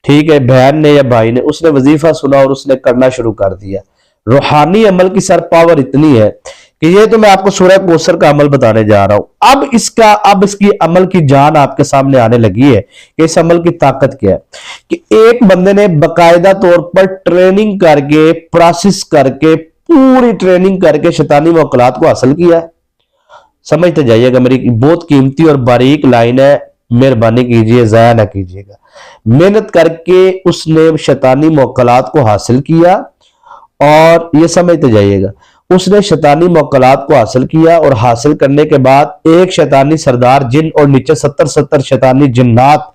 ٹھیک ہے، بہن نے یا بھائی نے، اس نے وظیفہ سنا اور اس نے کرنا شروع کر دیا۔ روحانی عمل کی سر پاور اتنی ہے کہ یہ تو میں آپ کو سورہ کوثر کا عمل بتانے جا رہا ہوں۔ اب اس کی عمل کی جان آپ کے سامنے آنے لگی ہے کہ اس عمل کی طاقت کیا ہے، کہ ایک بندے نے باقاعدہ طور پر ٹریننگ کر کے، پروسیس کر کے، پوری ٹریننگ کر کے شیطانی موکلات کو حاصل کیا ہے۔ سمجھتے جائیے گا، میری بہت قیمتی اور باریک لائن ہے، مہربانی کیجئے ضائع نہ کیجئے گا۔ محنت کر کے اس نے شیطانی موکلات کو حاصل کیا، اور یہ سمجھتے جائیے گا، اس نے شیطانی موکلات کو حاصل کیا، اور حاصل کرنے کے بعد ایک شیطانی سردار جن اور نیچے 70 شیطانی جنات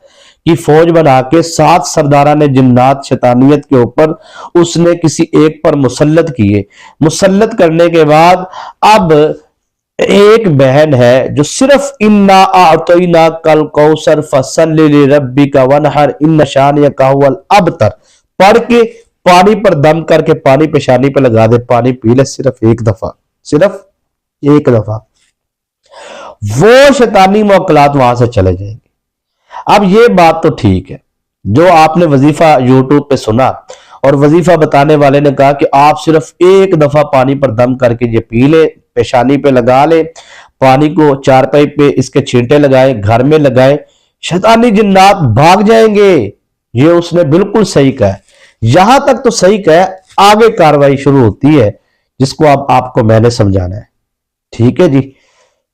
کی فوج بنا کے 7 سرداران جنات شیطانیت کے اوپر اس نے کسی ایک پر مسلط کیے۔ مسلط کرنے کے بعد اب ایک بہن ہے جو صرف انا اعطیناک الکوثر فصلی لربک وانحر ان شانئک ھو الابتر پڑھ کے پانی پر دم کر کے پانی پیشانی پہ لگا دے، پانی پی لے صرف ایک دفعہ، صرف ایک دفعہ، وہ شیطانی موکلات وہاں سے چلے جائیں گے۔ اب یہ بات تو ٹھیک ہے، جو آپ نے وظیفہ یوٹیوب پہ سنا اور وظیفہ بتانے والے نے کہا کہ آپ صرف ایک دفعہ پانی پر دم کر کے یہ پی لے، پیشانی پہ لگا لے، پانی کو چارپائی پہ اس کے چھینٹے لگائے، گھر میں لگائے، شیطانی جنات بھاگ جائیں گے۔ یہ اس نے بالکل صحیح کہا ہے، یہاں تک تو صحیح کہا ہے، آگے کاروائی شروع ہوتی ہے جس کو اب آپ کو میں نے سمجھانا ہے، ٹھیک ہے جی،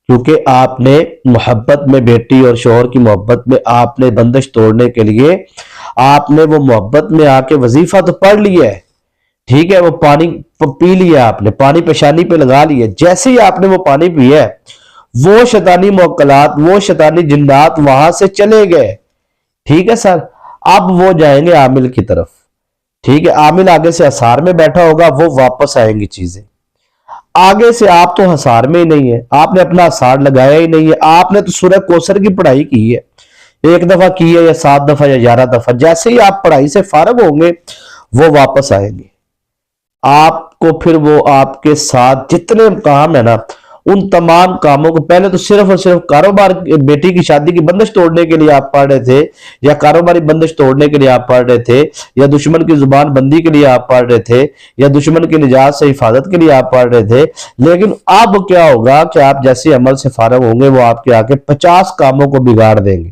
کیونکہ آپ نے محبت میں، بیٹی اور شوہر کی محبت میں آپ نے بندش توڑنے کے لیے آپ نے وہ محبت میں آ کے وظیفہ تو پڑھ لیا ہے، ٹھیک ہے، وہ پانی پی لیا، آپ نے پانی پیشانی پہ لگا لیا، جیسے ہی آپ نے وہ پانی پیا ہے وہ شیطانی موکلات، وہ شیطانی جنات وہاں سے چلے گئے، ٹھیک ہے سر۔ اب وہ جائیں گے عامل کی طرف، ٹھیک ہے، عامل آگے سے حصار میں بیٹھا ہوگا، وہ واپس آئیں گی چیزیں آگے سے۔ آپ تو حصار میں ہی نہیں ہے، آپ نے اپنا حصار لگایا ہی نہیں ہے، آپ نے تو سورہ کوثر کی پڑھائی کی ہے، ایک دفعہ کی ہے یا 7 دفعہ یا 11 دفعہ، جیسے ہی آپ پڑھائی سے فارغ ہوں گے وہ واپس آئیں گے آپ کو، پھر وہ آپ کے ساتھ جتنے کام ہے نا ان تمام کاموں کو، پہلے تو صرف اور صرف کاروبار، بیٹی کی شادی کی بندش توڑنے کے لیے آپ پڑھ رہے تھے، یا کاروباری بندش توڑنے کے لیے آپ پڑھ رہے تھے، یا دشمن کی زبان بندی کے لیے آپ پڑھ رہے تھے، یا دشمن کی نجات سے حفاظت کے لیے آپ پڑھ رہے تھے، لیکن اب کیا ہوگا کہ آپ جیسے عمل سے فارغ ہوں گے وہ آپ کے آگے 50 کاموں کو بگاڑ دیں گے۔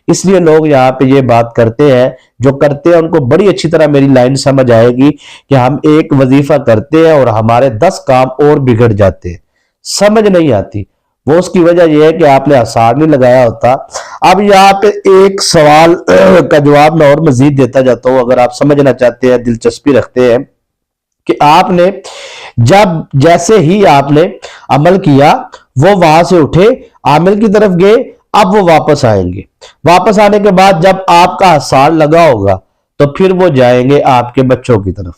اس لیے لوگ یہاں پہ یہ بات کرتے ہیں، جو کرتے ہیں ان کو بڑی اچھی طرح میری لائن سمجھ آئے گی کہ ہم ایک وظیفہ کرتے ہیں اور ہمارے 10 کام اور بگڑ جاتے ہیں، سمجھ نہیں آتی۔ وہ اس کی وجہ یہ ہے کہ آپ نے حصار نہیں لگایا ہوتا۔ اب یہاں پہ ایک سوال کا جواب میں اور مزید دیتا جاتا ہوں، اگر آپ سمجھنا چاہتے ہیں، دلچسپی رکھتے ہیں، کہ آپ نے جب جیسے ہی آپ نے عمل کیا وہ وہاں سے اٹھے، عامل کی طرف گئے، اب وہ واپس آئیں گے، واپس آنے کے بعد جب آپ کا حصار لگا ہوگا تو پھر وہ جائیں گے آپ کے بچوں کی طرف،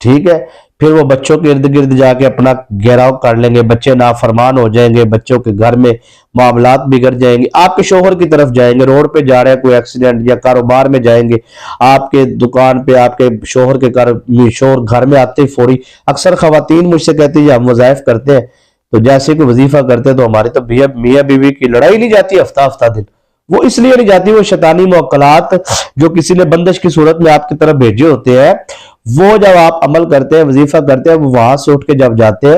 ٹھیک ہے، پھر وہ بچوں کے ارد گرد جا کے اپنا گھیراؤ کر لیں گے، بچے نافرمان ہو جائیں گے، بچوں کے گھر میں معاملات بگڑ جائیں گے، آپ کے شوہر کی طرف جائیں گے، روڈ پہ جا رہے ہیں کوئی ایکسیڈنٹ، یا کاروبار میں جائیں گے، آپ کے دکان پہ، آپ کے شوہر کے شوہر گھر میں آتے ہی فوری، اکثر خواتین مجھ سے کہتی ہیں ہم وظائف کرتے ہیں تو جیسے کوئی وظیفہ کرتے ہیں تو ہماری تو میاں بیوی کی لڑائی نہیں جاتی ہفتہ دن، وہ اس لیے نہیں جاتی، وہ شیطانی موکلات جو کسی نے بندش کی صورت میں آپ کی طرف بھیجے ہوتے ہیں، وہ جب آپ عمل کرتے ہیں، وظیفہ کرتے ہیں، وہ وہاں سے اٹھ کے جب جاتے ہیں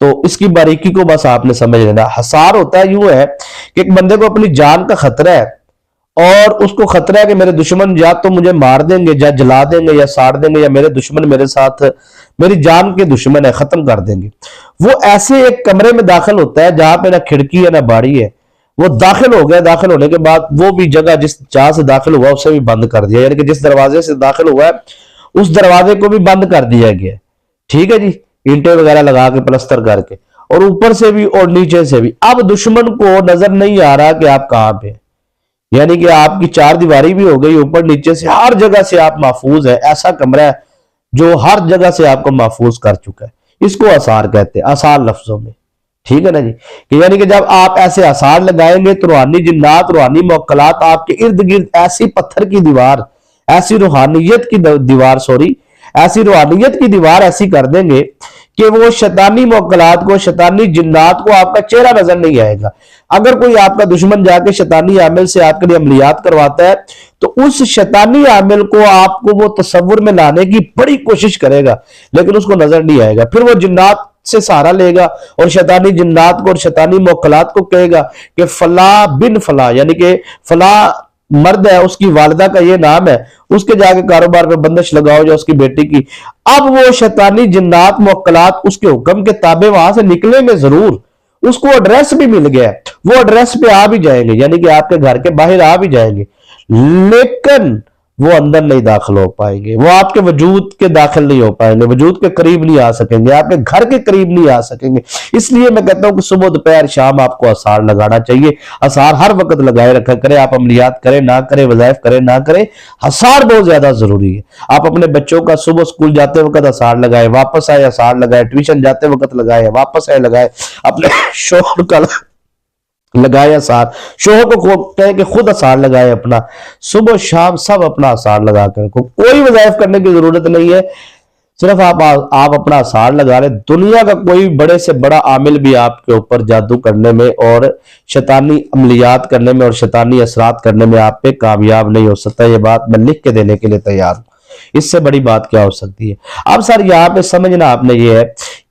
تو اس کی باریکی کو بس آپ نے سمجھ لینا. حصار ہوتا ہے یوں ہے کہ ایک بندے کو اپنی جان کا خطرہ ہے اور اس کو خطرہ ہے کہ میرے دشمن یا تو مجھے مار دیں گے یا جلا دیں گے یا ساڑ دیں گے، یا میرے دشمن میرے ساتھ میری جان کے دشمن ہے، ختم کر دیں گے. وہ ایسے ایک کمرے میں داخل ہوتا ہے جہاں پہ نہ کھڑکی ہے نہ باڑی ہے. وہ داخل ہو گیا، داخل ہونے کے بعد وہ بھی جگہ جہاں سے داخل ہوا اسے بھی بند کر دیا، یعنی کہ جس دروازے سے داخل ہوا ہے اس دروازے کو بھی بند کر دیا گیا. ٹھیک ہے جی، اینٹیں وغیرہ لگا کے پلستر کر کے، اور اوپر سے بھی اور نیچے سے بھی. اب دشمن کو نظر نہیں آ رہا کہ آپ کہاں پہ، یعنی کہ آپ کی چار دیواری بھی ہو گئی، اوپر نیچے سے ہر جگہ سے آپ محفوظ ہے. ایسا کمرہ ہے جو ہر جگہ سے آپ کو محفوظ کر چکا ہے. اس کو آثار کہتے ہیں، آثار لفظوں میں. ٹھیک ہے نا جی، کہ یعنی کہ جب آپ ایسے آثار لگائیں گے تو روحانی جنات، روحانی موکلات آپ کے ارد گرد ایسی پتھر کی دیوار، ایسی روحانیت کی دیوار ایسی روحانیت کی دیوار ایسی کر دیں گے کہ وہ شیطانی موکلات کو، شیطانی جنات کو آپ کا چہرہ نظر نہیں آئے گا. اگر کوئی آپ کا دشمن جا کے شیطانی عامل سے آپ کے لیے عملیات کرواتا ہے تو اس شیطانی عامل کو آپ کو وہ تصور میں لانے کی بڑی کوشش کرے گا، لیکن اس کو نظر نہیں آئے گا. پھر وہ جنات سے سہارا لے گا اور شیطانی جنات کو اور شیطانی موکلات کو کہے گا کہ فلاں بن فلاں، یعنی کہ فلاں مرد ہے، اس کی والدہ کا یہ نام ہے، اس کے جا کے کاروبار پہ بندش لگاؤ جو اس کی بیٹی کی. اب وہ شیطانی جنات موکلات اس کے حکم کے تابع وہاں سے نکلیں گے ضرور. اس کو ایڈریس بھی مل گیا، وہ ایڈریس پہ آ بھی جائیں گے، یعنی کہ آپ کے گھر کے باہر آ بھی جائیں گے، لیکن وہ اندر نہیں داخل ہو پائیں گے. وہ آپ کے وجود کے داخل نہیں ہو پائیں گے، وجود کے قریب نہیں آ سکیں گے، آپ کے گھر کے قریب نہیں آ سکیں گے. اس لیے میں کہتا ہوں کہ صبح دوپہر شام آپ کو آثار لگانا چاہیے. آثار ہر وقت لگائے رکھا کریں، آپ عملیات کریں نہ کریں، وظائف کریں نہ کریں، آثار بہت زیادہ ضروری ہے. آپ اپنے بچوں کا صبح اسکول جاتے وقت آثار لگائے، واپس آئے آثار لگائے، ٹیوشن جاتے وقت لگائے، واپس آئے لگائے، اپنے شوہر کا لگائے آثار، شوہر کو کہے کہ خود آثار لگائے، اپنا صبح شام سب اپنا آثار لگا کر کوئی وظائف کرنے کی ضرورت نہیں ہے. صرف آپ اپنا آثار لگا رہے. دنیا کا کوئی بڑے سے بڑا عامل بھی آپ کے اوپر جادو کرنے میں اور شیطانی عملیات کرنے میں اور شیطانی اثرات کرنے میں آپ پہ کامیاب نہیں ہو سکتا. یہ بات میں لکھ کے دینے کے لیے تیار ہوں. اس سے بڑی بات کیا ہو سکتی ہے؟ اب سر یہاں پہ سمجھنا آپ نے یہ ہے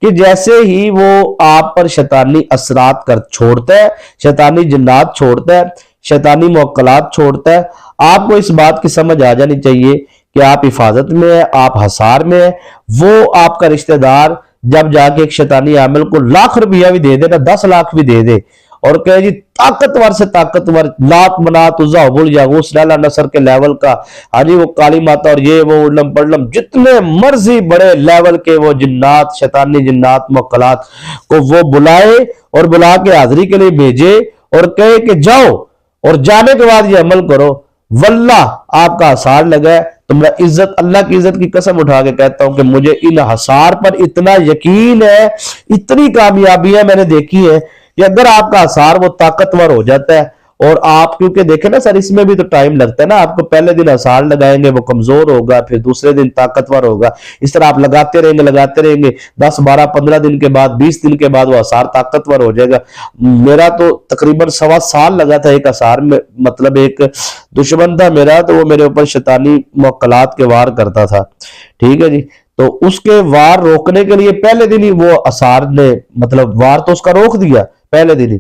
کہ جیسے ہی وہ آپ پر شیطانی اثرات کر چھوڑتا ہے، شیطانی جنات چھوڑتا ہے، شیطانی موکلات چھوڑتا ہے، آپ کو اس بات کی سمجھ آ جانی چاہیے کہ آپ حفاظت میں ہیں، آپ حصار میں ہیں. وہ آپ کا رشتہ دار جب جا کے ایک شیطانی عامل کو ₹1,00,000 بھی دے دے نا، 10 لاکھ بھی دے دے اور کہے جی طاقتور سے طاقتور لات منات عزا حبل یغوث لیلا نصر کے لیول کا، ہاں جی وہ کالی ماتا اور یہ وہ علم پڑلم، جتنے مرضی بڑے لیول کے وہ جنات، شیطانی جنات موکلات کو وہ بلائے اور بلا کے حاضری کے لیے بھیجے اور کہے کہ جاؤ، اور جانے کے بعد یہ عمل کرو، واللہ آپ کا حصار لگا ہے. تو میں اللہ کی عزت کی قسم اٹھا کے کہتا ہوں کہ مجھے ان حصار پر اتنا یقین ہے، اتنی کامیابیاں میں نے دیکھی ہے کہ اگر آپ کا حصار وہ طاقتور ہو جاتا ہے، اور آپ کیونکہ دیکھیں نا سر، اس میں بھی تو ٹائم لگتا ہے نا. آپ کو پہلے دن حصار لگائیں گے وہ کمزور ہوگا، پھر دوسرے دن طاقتور ہوگا، اس طرح آپ لگاتے رہیں گے 10 12 15 دن کے بعد 20 دن کے بعد وہ حصار طاقتور ہو جائے گا. میرا تو تقریباً 1.25 سال لگا تھا ایک حصار میں، مطلب ایک دشمن تھا میرا تو وہ میرے اوپر شیطانی موکلات کے وار کرتا تھا. ٹھیک ہے جی، تو اس کے وار روکنے کے لیے پہلے دن ہی وہ حصار نے مطلب وار تو اس کا روک دیا پہلے دن ہی،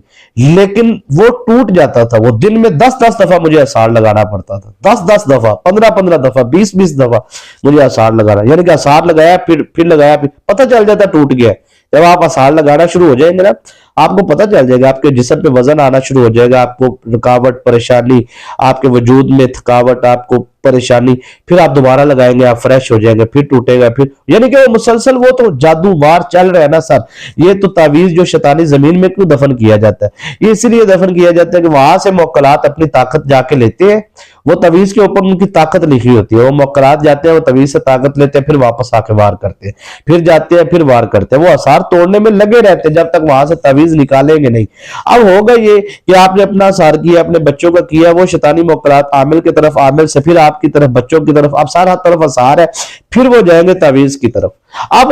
لیکن وہ ٹوٹ جاتا تھا. وہ دن میں 10 دفعہ مجھے حصار لگانا پڑتا تھا، 10 دفعہ، 15 دفعہ، 20 دفعہ مجھے حصار لگانا. یعنی کہ حصار لگایا پھر لگایا، پھر پتہ چل جاتا ٹوٹ گیا. جب آپ حصار لگانا شروع ہو جائیں گے نا، آپ کو پتہ چل جائے گا، آپ کے جسم پہ وزن آنا شروع ہو جائے گا، آپ کو رکاوٹ، پریشانی، آپ کے وجود میں تھکاوٹ، آپ کو پریشانی، پھر آپ دوبارہ لگائیں گے، آپ فریش ہو جائیں گے، پھر ٹوٹے گا، پھر یعنی کہ وہ مسلسل وہ تو جادو وار چل رہا ہے نا سر. یہ تو تعویذ جو شیطانی زمین میں کیوں دفن کیا جاتا ہے؟ یہ اسی لیے دفن کیا جاتا ہے کہ وہاں سے موکلات اپنی طاقت جا کے لیتے ہیں. وہ تعویذ کے اوپر ان کی طاقت لکھی ہوتی ہے، وہ موکلات جاتے ہیں، وہ تعویذ سے طاقت لیتے ہیں، پھر واپس آ کے وار کرتے ہیں، پھر جاتے ہیں، پھر وار کرتے ہیں. وہ آثار توڑنے میں لگے رہتے ہیں جب تک وہاں سے تعویذ نکالیں گے نہیں. اب ہوگا یہ کہ آپ نے اپنا آثار کیا، اپنے بچوں کا کیا، وہ شیطانی موکلات عامل کی طرف، عامل سے پھر آپ کی طرف، بچوں کی طرف، اب سارا طرف آثار ہے، پھر وہ جائیں گے تعویذ کی طرف. اب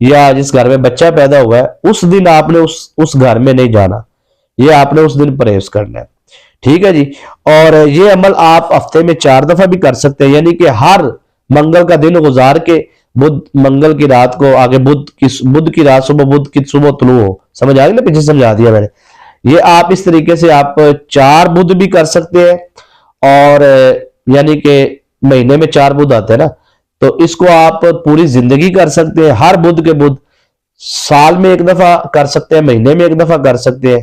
یا جس گھر میں بچہ پیدا ہوا ہے اس دن آپ نے اس گھر میں نہیں جانا، یہ آپ نے اس دن پرہیز کرنا ہے، ٹھیک ہے جی۔ اور یہ عمل آپ ہفتے میں 4 دفعہ بھی کر سکتے ہیں، یعنی کہ ہر منگل کا دن گزار کے منگل کی رات کو آگے بدھ کی رات بدھ کی صبح طلوع ہو، سمجھ آ گئی نا، پیچھے سمجھا دیا میں نے۔ یہ آپ اس طریقے سے آپ 4 بدھ بھی کر سکتے ہیں، اور یعنی کہ مہینے میں 4 بدھ آتے ہیں نا، تو اس کو آپ پوری زندگی کر سکتے ہیں، ہر بدھ کے بدھ، سال میں 1 دفعہ کر سکتے ہیں، مہینے میں 1 دفعہ کر سکتے ہیں،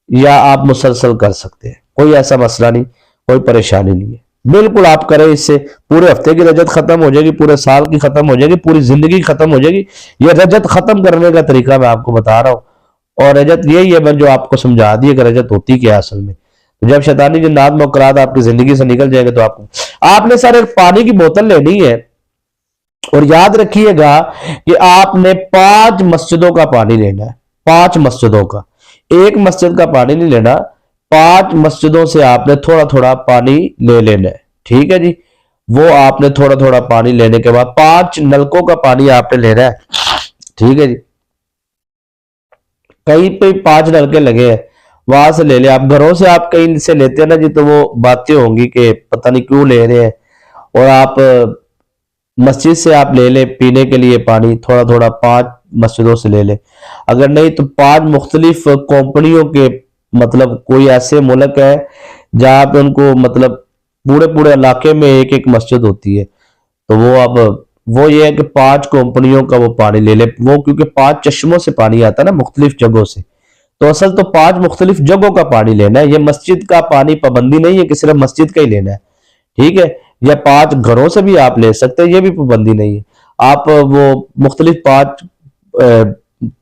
یا آپ مسلسل کر سکتے ہیں، کوئی ایسا مسئلہ نہیں، کوئی پریشانی نہیں ہے، بالکل آپ کریں، اس سے پورے ہفتے کی رجت ختم ہو جائے گی، پورے سال کی ختم ہو جائے گی، پوری زندگی ختم ہو جائے گی۔ یہ رجت ختم کرنے کا طریقہ میں آپ کو بتا رہا ہوں، اور رجت یہی ہے، میں جو آپ کو سمجھا دی کہ رجت ہوتی کیا ہے اصل میں۔ جب شیطانی جنات موکلات آپ کی زندگی سے نکل جائیں گے تو آپ نے سر ایک پانی کی بوتل لینی ہے، اور یاد رکھیے گا کہ آپ نے 5 مسجدوں کا پانی لینا ہے، 5 مسجدوں کا، ایک مسجد کا پانی نہیں لینا، 5 مسجدوں سے آپ نے تھوڑا تھوڑا پانی لے لینا ہے، ٹھیک ہے جی۔ وہ آپ نے تھوڑا تھوڑا پانی لینے کے بعد 5 نلکوں کا پانی آپ نے لینا ہے، ٹھیک ہے جی۔ کہیں پہ 5 نلکے لگے ہیں وہاں سے لے لیں، آپ گھروں سے آپ کہیں سے لیتے ہیں نا جی، تو وہ باتیں ہوں گی کہ پتہ نہیں کیوں لے رہے ہیں، اور آپ مسجد سے آپ لے لیں پینے کے لیے پانی، تھوڑا تھوڑا 5 مسجدوں سے لے لیں، اگر نہیں تو 5 مختلف کمپنیوں کے، مطلب کوئی ایسے ملک ہے جہاں پہ ان کو مطلب پورے علاقے میں ایک ایک مسجد ہوتی ہے، تو وہ یہ ہے کہ 5 کمپنیوں کا وہ پانی لے لے، وہ کیونکہ 5 چشموں سے پانی آتا ہے نا، مختلف جگہوں سے، تو اصل تو 5 مختلف جگہوں کا پانی لینا ہے، یہ مسجد کا پانی پابندی نہیں ہے کہ صرف مسجد کا ہی لینا ہے، ٹھیک ہے، یا 5 گھروں سے بھی آپ لے سکتے ہیں، یہ بھی پابندی نہیں ہے، آپ وہ مختلف 5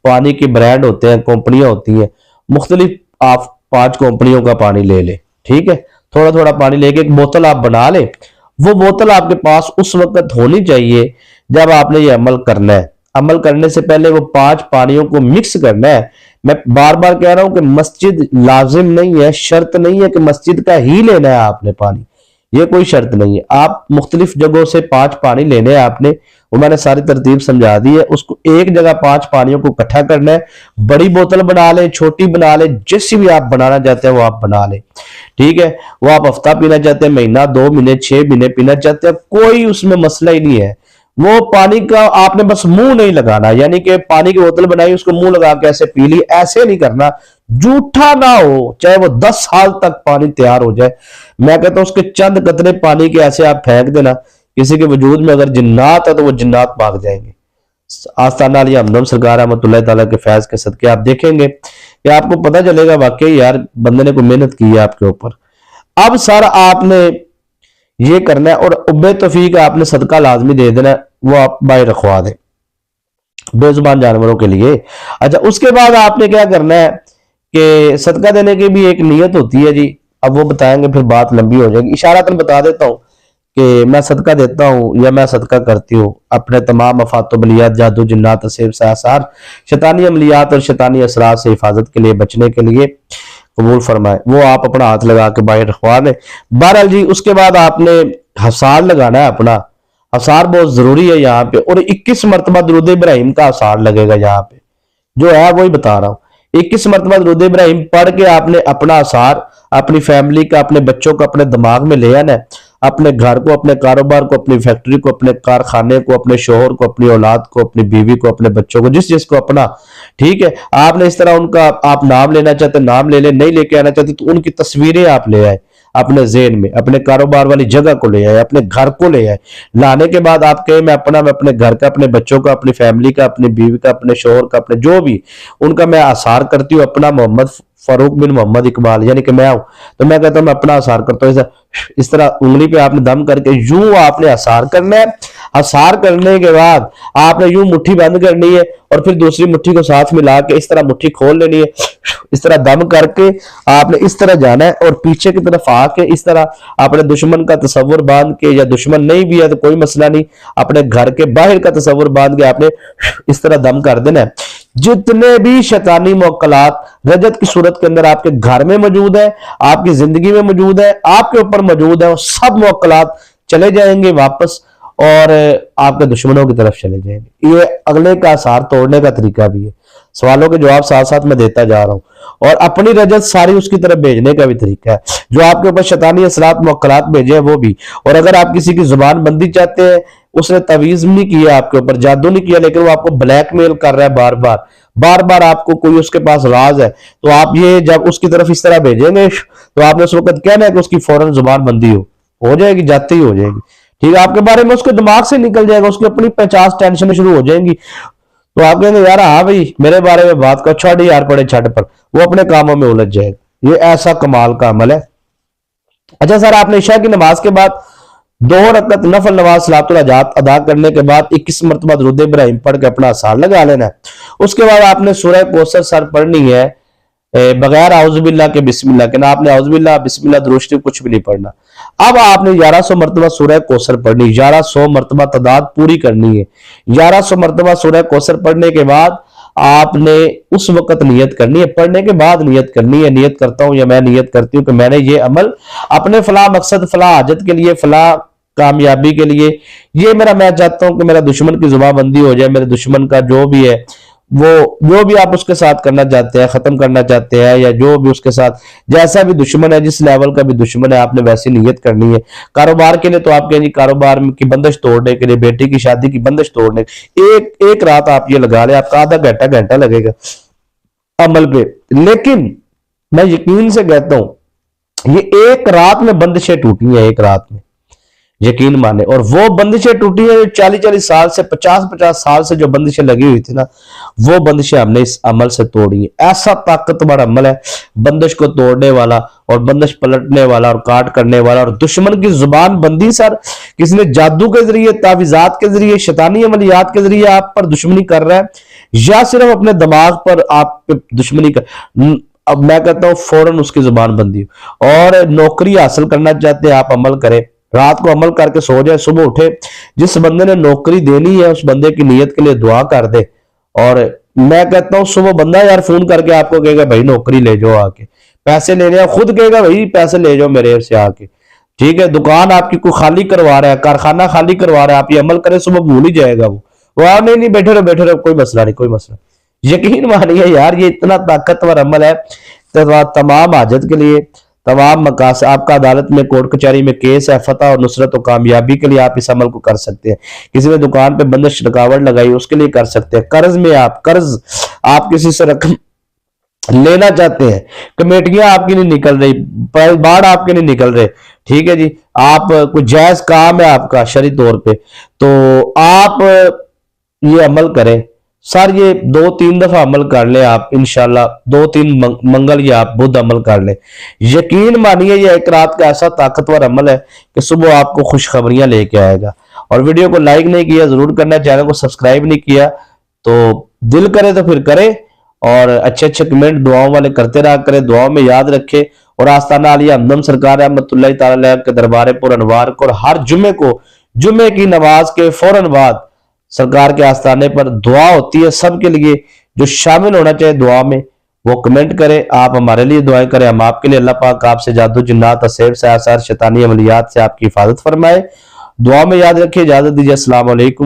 پانی کے برانڈ ہوتے ہیں، کمپنیاں ہوتی ہیں مختلف، آپ 5 کمپنیوں کا پانی لے لیں، ٹھیک ہے، تھوڑا تھوڑا پانی لے کے ایک بوتل آپ بنا لیں، وہ بوتل آپ کے پاس اس وقت ہونی چاہیے جب آپ نے یہ عمل کرنا ہے، عمل کرنے سے پہلے وہ 5 پانیوں کو مکس کرنا ہے۔ میں بار بار کہہ رہا ہوں کہ مسجد لازم نہیں ہے، شرط نہیں ہے کہ مسجد کا ہی لینا ہے آپ نے پانی، یہ کوئی شرط نہیں ہے، آپ مختلف جگہوں سے 5 پانی لینے ہیں آپ نے، وہ میں نے ساری ترتیب سمجھا دی ہے، اس کو ایک جگہ 5 پانیوں کو اکٹھا کرنا ہے، بڑی بوتل بنا لیں، چھوٹی بنا لیں، جیسی بھی آپ بنانا چاہتے ہیں وہ آپ بنا لیں، ٹھیک ہے، وہ آپ ہفتہ پینا چاہتے ہیں، مہینہ، 2 مہینے، 6 مہینے پینا چاہتے ہیں، کوئی اس میں مسئلہ ہی نہیں ہے، وہ پانی کا آپ نے بس منہ نہیں لگانا، یعنی کہ پانی کی بوتل بنائی اس کو منہ لگا کے ایسے پی لی، ایسے نہیں کرنا، جھوٹا نہ ہو، چاہے وہ 10 سال تک پانی تیار ہو جائے، میں کہتا ہوں اس کے چند قطرے پانی کے ایسے آپ پھینک دینا، کسی کے وجود میں اگر جنات ہے تو وہ جنات بھاگ جائیں گے۔ آستانہ علی ہمدم سرکار رحمۃ اللہ تعالیٰ کے فیض کے صدقے آپ دیکھیں گے کہ آپ کو پتہ چلے گا واقعی یار بندے نے کوئی محنت کی ہے آپ کے اوپر۔ اب سر آپ نے یہ کرنا ہے، اور اب توفیق آپ نے صدقہ لازمی دے دینا ہے، وہ آپ باہر رکھوا دیں بے زبان جانوروں کے لیے۔ اچھا، اس کے بعد آپ نے کیا کرنا ہے کہ صدقہ دینے کی بھی ایک نیت ہوتی ہے جی، اب وہ بتائیں گے، پھر بات لمبی ہو جائے گی، اشارتاً بتا دیتا ہوں کہ میں صدقہ دیتا ہوں یا میں صدقہ کرتی ہوں اپنے تمام آفات و بلیات، جادو، جنات، اسیر، سحر، شیطانی عملیات اور شیطانی اثرات سے حفاظت کے لیے، بچنے کے لیے قبول فرمائے، وہ آپ اپنا ہاتھ لگا کے باہر رکھوا دیں۔ بہرحال جی، اس کے بعد آپ نے حصار لگانا ہے اپنا، حصار بہت ضروری ہے یہاں پہ، اور 21 مرتبہ درود ابراہیم کا حصار لگے گا یہاں پہ، جو ہے وہی بتا رہا ہوں، 21 مرتبہ درود ابراہیم پڑھ کے آپ نے اپنا حصار اپنی فیملی کا، اپنے بچوں کو اپنے دماغ میں لے آنا ہے، اپنے گھر کو، اپنے کاروبار کو، اپنی فیکٹری کو، اپنے کارخانے کو، اپنے شوہر کو، اپنی اولاد کو، اپنی بیوی کو، اپنے بچوں کو، جس کو اپنا، ٹھیک ہے، آپ نے اس طرح ان کا، آپ نام لینا چاہتے ہیں نام لے لیں، نہیں لے کے آنا چاہتے تو ان کی تصویریں آپ لے آئے اپنے ذہن میں، اپنے کاروبار والی جگہ کو لے آئے، اپنے گھر کو لے آئے، لانے کے بعد آپ کہیں میں اپنے گھر کا، اپنے بچوں کا، اپنی فیملی کا، اپنی بیوی کا، اپنے شوہر کا، اپنے جو بھی ان کا میں آثار کرتی ہوں، اپنا محمد فاروق بن محمد اقبال، یعنی کہ میں ہوں، تو میں کہتا ہوں میں اپنا آثار کرتا ہوں، اس طرح انگلی پہ آپ نے دم کر کے یوں آپ نے آثار کرنا ہے، آثار کرنے کے بعد آپ نے یوں مٹھی بند کرنی ہے، اور پھر دوسری مٹھی کو ساتھ ملا کے اس طرح مٹھی کھول لینی ہے، اس طرح دم کر کے آپ نے اس طرح جانا ہے، اور پیچھے کی طرف آ کے اس طرح اپنے دشمن کا تصور باندھ کے، یا دشمن نہیں بھی ہے تو کوئی مسئلہ نہیں، اپنے گھر کے باہر کا تصور باندھ کے آپ نے اس طرح دم کر دینا ہے۔ جتنے بھی شیطانی موکلات رجت کی صورت کے اندر آپ کے گھر میں موجود ہے، آپ کی زندگی میں موجود ہے، آپ کے اوپر موجود ہے، وہ سب موکلات چلے جائیں گے واپس، اور آپ کے دشمنوں کی طرف چلے جائیں گے۔ یہ اگلے کا آثار توڑنے کا طریقہ بھی ہے۔ سوالوں کے جواب ساتھ ساتھ میں دیتا جا رہا ہوں، اور اپنی رجت ساری اس کی طرف بھیجنے کا بھی طریقہ ہے، جو آپ کے اوپر شیطانی اثرات موکلات بھیجے ہیں وہ بھی۔ اور اگر آپ کسی کی زبان بندی چاہتے ہیں، اس نے تویز نہیں کیا آپ کے اوپر، جادو نہیں کیا، لیکن وہ آپ کو بلیک میل کر رہا ہے بار بار آپ کو، کوئی اس کے پاس راز ہے، تو آپ یہ جب اس کی طرف اس طرح بھیجیں گے تو آپ نے اس وقت کہنا ہے کہ اس کی فوراً زبان بندی ہو جائے گی، جاتے ہی ہو جائے گی، ٹھیک ہے؟ آپ کے بارے میں اس کے دماغ سے نکل جائے گا، اس کی اپنی 50 ٹینشنیں شروع ہو جائیں گی، تو آپ کہیں گے یار ہاں بھائی میرے بارے میں بات کرو، چھڑ یار پڑے چھٹ پر، وہ اپنے کاموں میں الجھ جائے گا۔ یہ ایسا کمال کا عمل ہے۔ اچھا سر، آپ نے عشاء کی نماز کے بعد 2 رکعت نفل نماز صلاۃ الحاجات ادا کرنے کے بعد 21 مرتبہ درود ابراہیم پڑھ کے اپنا آثار لگا لینا ہے۔ اس کے بعد آپ نے سورہ کوثر سر پڑھنی ہے بغیر اعوذ باللہ کے، بسم اللہ کے، نہ آپ نے اعوذ باللہ بسم اللہ درود شریف کچھ بھی نہیں پڑھنا۔ اب آپ نے 1100 مرتبہ سورہ کوثر پڑھنی، 1100 مرتبہ تعداد پوری کرنی ہے۔ 1100 مرتبہ سورہ کوثر پڑھنے کے بعد آپ نے اس وقت نیت کرنی ہے، پڑھنے کے بعد نیت کرنی ہے، نیت کرتا ہوں یا میں نیت کرتی ہوں کہ میں نے یہ عمل اپنے فلاں مقصد، فلاں حاجت کے لیے، فلاں کامیابی کے لیے، یہ میں چاہتا ہوں کہ میرا دشمن کی زبان بندی ہو جائے، میرے دشمن کا جو بھی ہے، وہ جو بھی آپ اس کے ساتھ کرنا چاہتے ہیں، ختم کرنا چاہتے ہیں، یا جو بھی اس کے ساتھ جیسا بھی دشمن ہے، جس لیول کا بھی دشمن ہے، آپ نے ویسی نیت کرنی ہے۔ کاروبار کے لیے تو آپ کہیں جی کاروبار کی بندش توڑنے کے لیے، بیٹی کی شادی کی بندش توڑنے، ایک رات آپ یہ لگا لیں، آپ کا آدھا گھنٹہ لگے گا عمل پہ، لیکن میں یقین سے کہتا ہوں یہ ایک رات میں بندشیں ٹوٹی ہیں، ایک رات میں، یقین مانے۔ اور وہ بندشیں ٹوٹی ہیں جو 40 سال سے، 50 سال سے جو بندشیں لگی ہوئی تھی نا، وہ بندشیں ہم نے اس عمل سے توڑی ہیں۔ ایسا طاقتور عمل ہے، بندش کو توڑنے والا اور بندش پلٹنے والا اور کاٹ کرنے والا، اور دشمن کی زبان بندی سر، کسی نے جادو کے ذریعے، تعویذات کے ذریعے، شیطانی عملیات کے ذریعے آپ پر دشمنی کر رہا ہے، یا صرف اپنے دماغ پر آپ پہ دشمنی کر، اب میں کہتا ہوں فوراً اس کی زبان بندی ہو۔ اور نوکری حاصل کرنا چاہتے ہیں آپ، عمل کریں، رات کو عمل کر کے سو جائے، صبح اٹھے، جس بندے نے نوکری دینی ہے اس بندے کی نیت کے لیے دعا کر دے، اور میں کہتا ہوں صبح بندہ یار فون کر کے آپ کو کہے گا بھائی نوکری لے جاؤ آ کے، پیسے لے جاؤ، خود کہے گا بھائی پیسے لے جاؤ میرے سے آ کے، ٹھیک ہے؟ دکان آپ کی کوئی خالی کروا رہا ہے، کارخانہ خالی کروا رہا ہے، آپ یہ عمل کریں، صبح بھول ہی جائے گا وہ نہیں بیٹھے رہو، کوئی مسئلہ نہیں، کوئی مسئلہ۔ یقین مانیے یار یہ اتنا طاقتور عمل ہے، تمام حاجت کے لیے، تمام مقاصد، آپ کا عدالت میں، کورٹ کچہری میں کیس ہے، فتح اور نصرت و کامیابی کے لیے آپ اس عمل کو کر سکتے ہیں۔ کسی نے دکان پہ بندش رکاوٹ لگائی، اس کے لیے کر سکتے ہیں۔ قرض میں آپ کسی سے رقم لینا چاہتے ہیں، کمیٹیاں آپ کی نہیں نکل رہی، باڑ آپ کے نہیں نکل رہے، ٹھیک ہے جی، آپ کوئی جائز کام ہے آپ کا شرعی طور پہ، تو آپ یہ عمل کریں سر، یہ 2-3 دفعہ عمل کر لیں آپ، انشاءاللہ 2-3 منگل یا آپ بدھ عمل کر لیں، یقین مانیے یہ ایک رات کا ایسا طاقتور عمل ہے کہ صبح آپ کو خوشخبریاں لے کے آئے گا۔ اور ویڈیو کو لائک نہیں کیا ضرور کرنا، چینل کو سبسکرائب نہیں کیا تو دل کرے تو پھر کرے، اور اچھے کمنٹ دعاؤں والے کرتے رہا کرے، دعاؤں میں یاد رکھے، اور آستانہ عالیہ ہمدم سرکار رحمت اللہ تعالی علیہ کے دربار پر انوار کو، اور ہر جمعے کو، جمعے کی نماز کے فوراً بعد سرکار کے آستانے پر دعا ہوتی ہے سب کے لیے، جو شامل ہونا چاہے دعا میں وہ کمنٹ کرے، آپ ہمارے لیے دعائیں کریں، ہم آپ کے لیے، اللہ پاک آپ سے جادو جنات اسحر سے آثار شیطانی عملیات سے آپ کی حفاظت فرمائے۔ دعا میں یاد رکھیے، اجازت دیجیے، السلام علیکم۔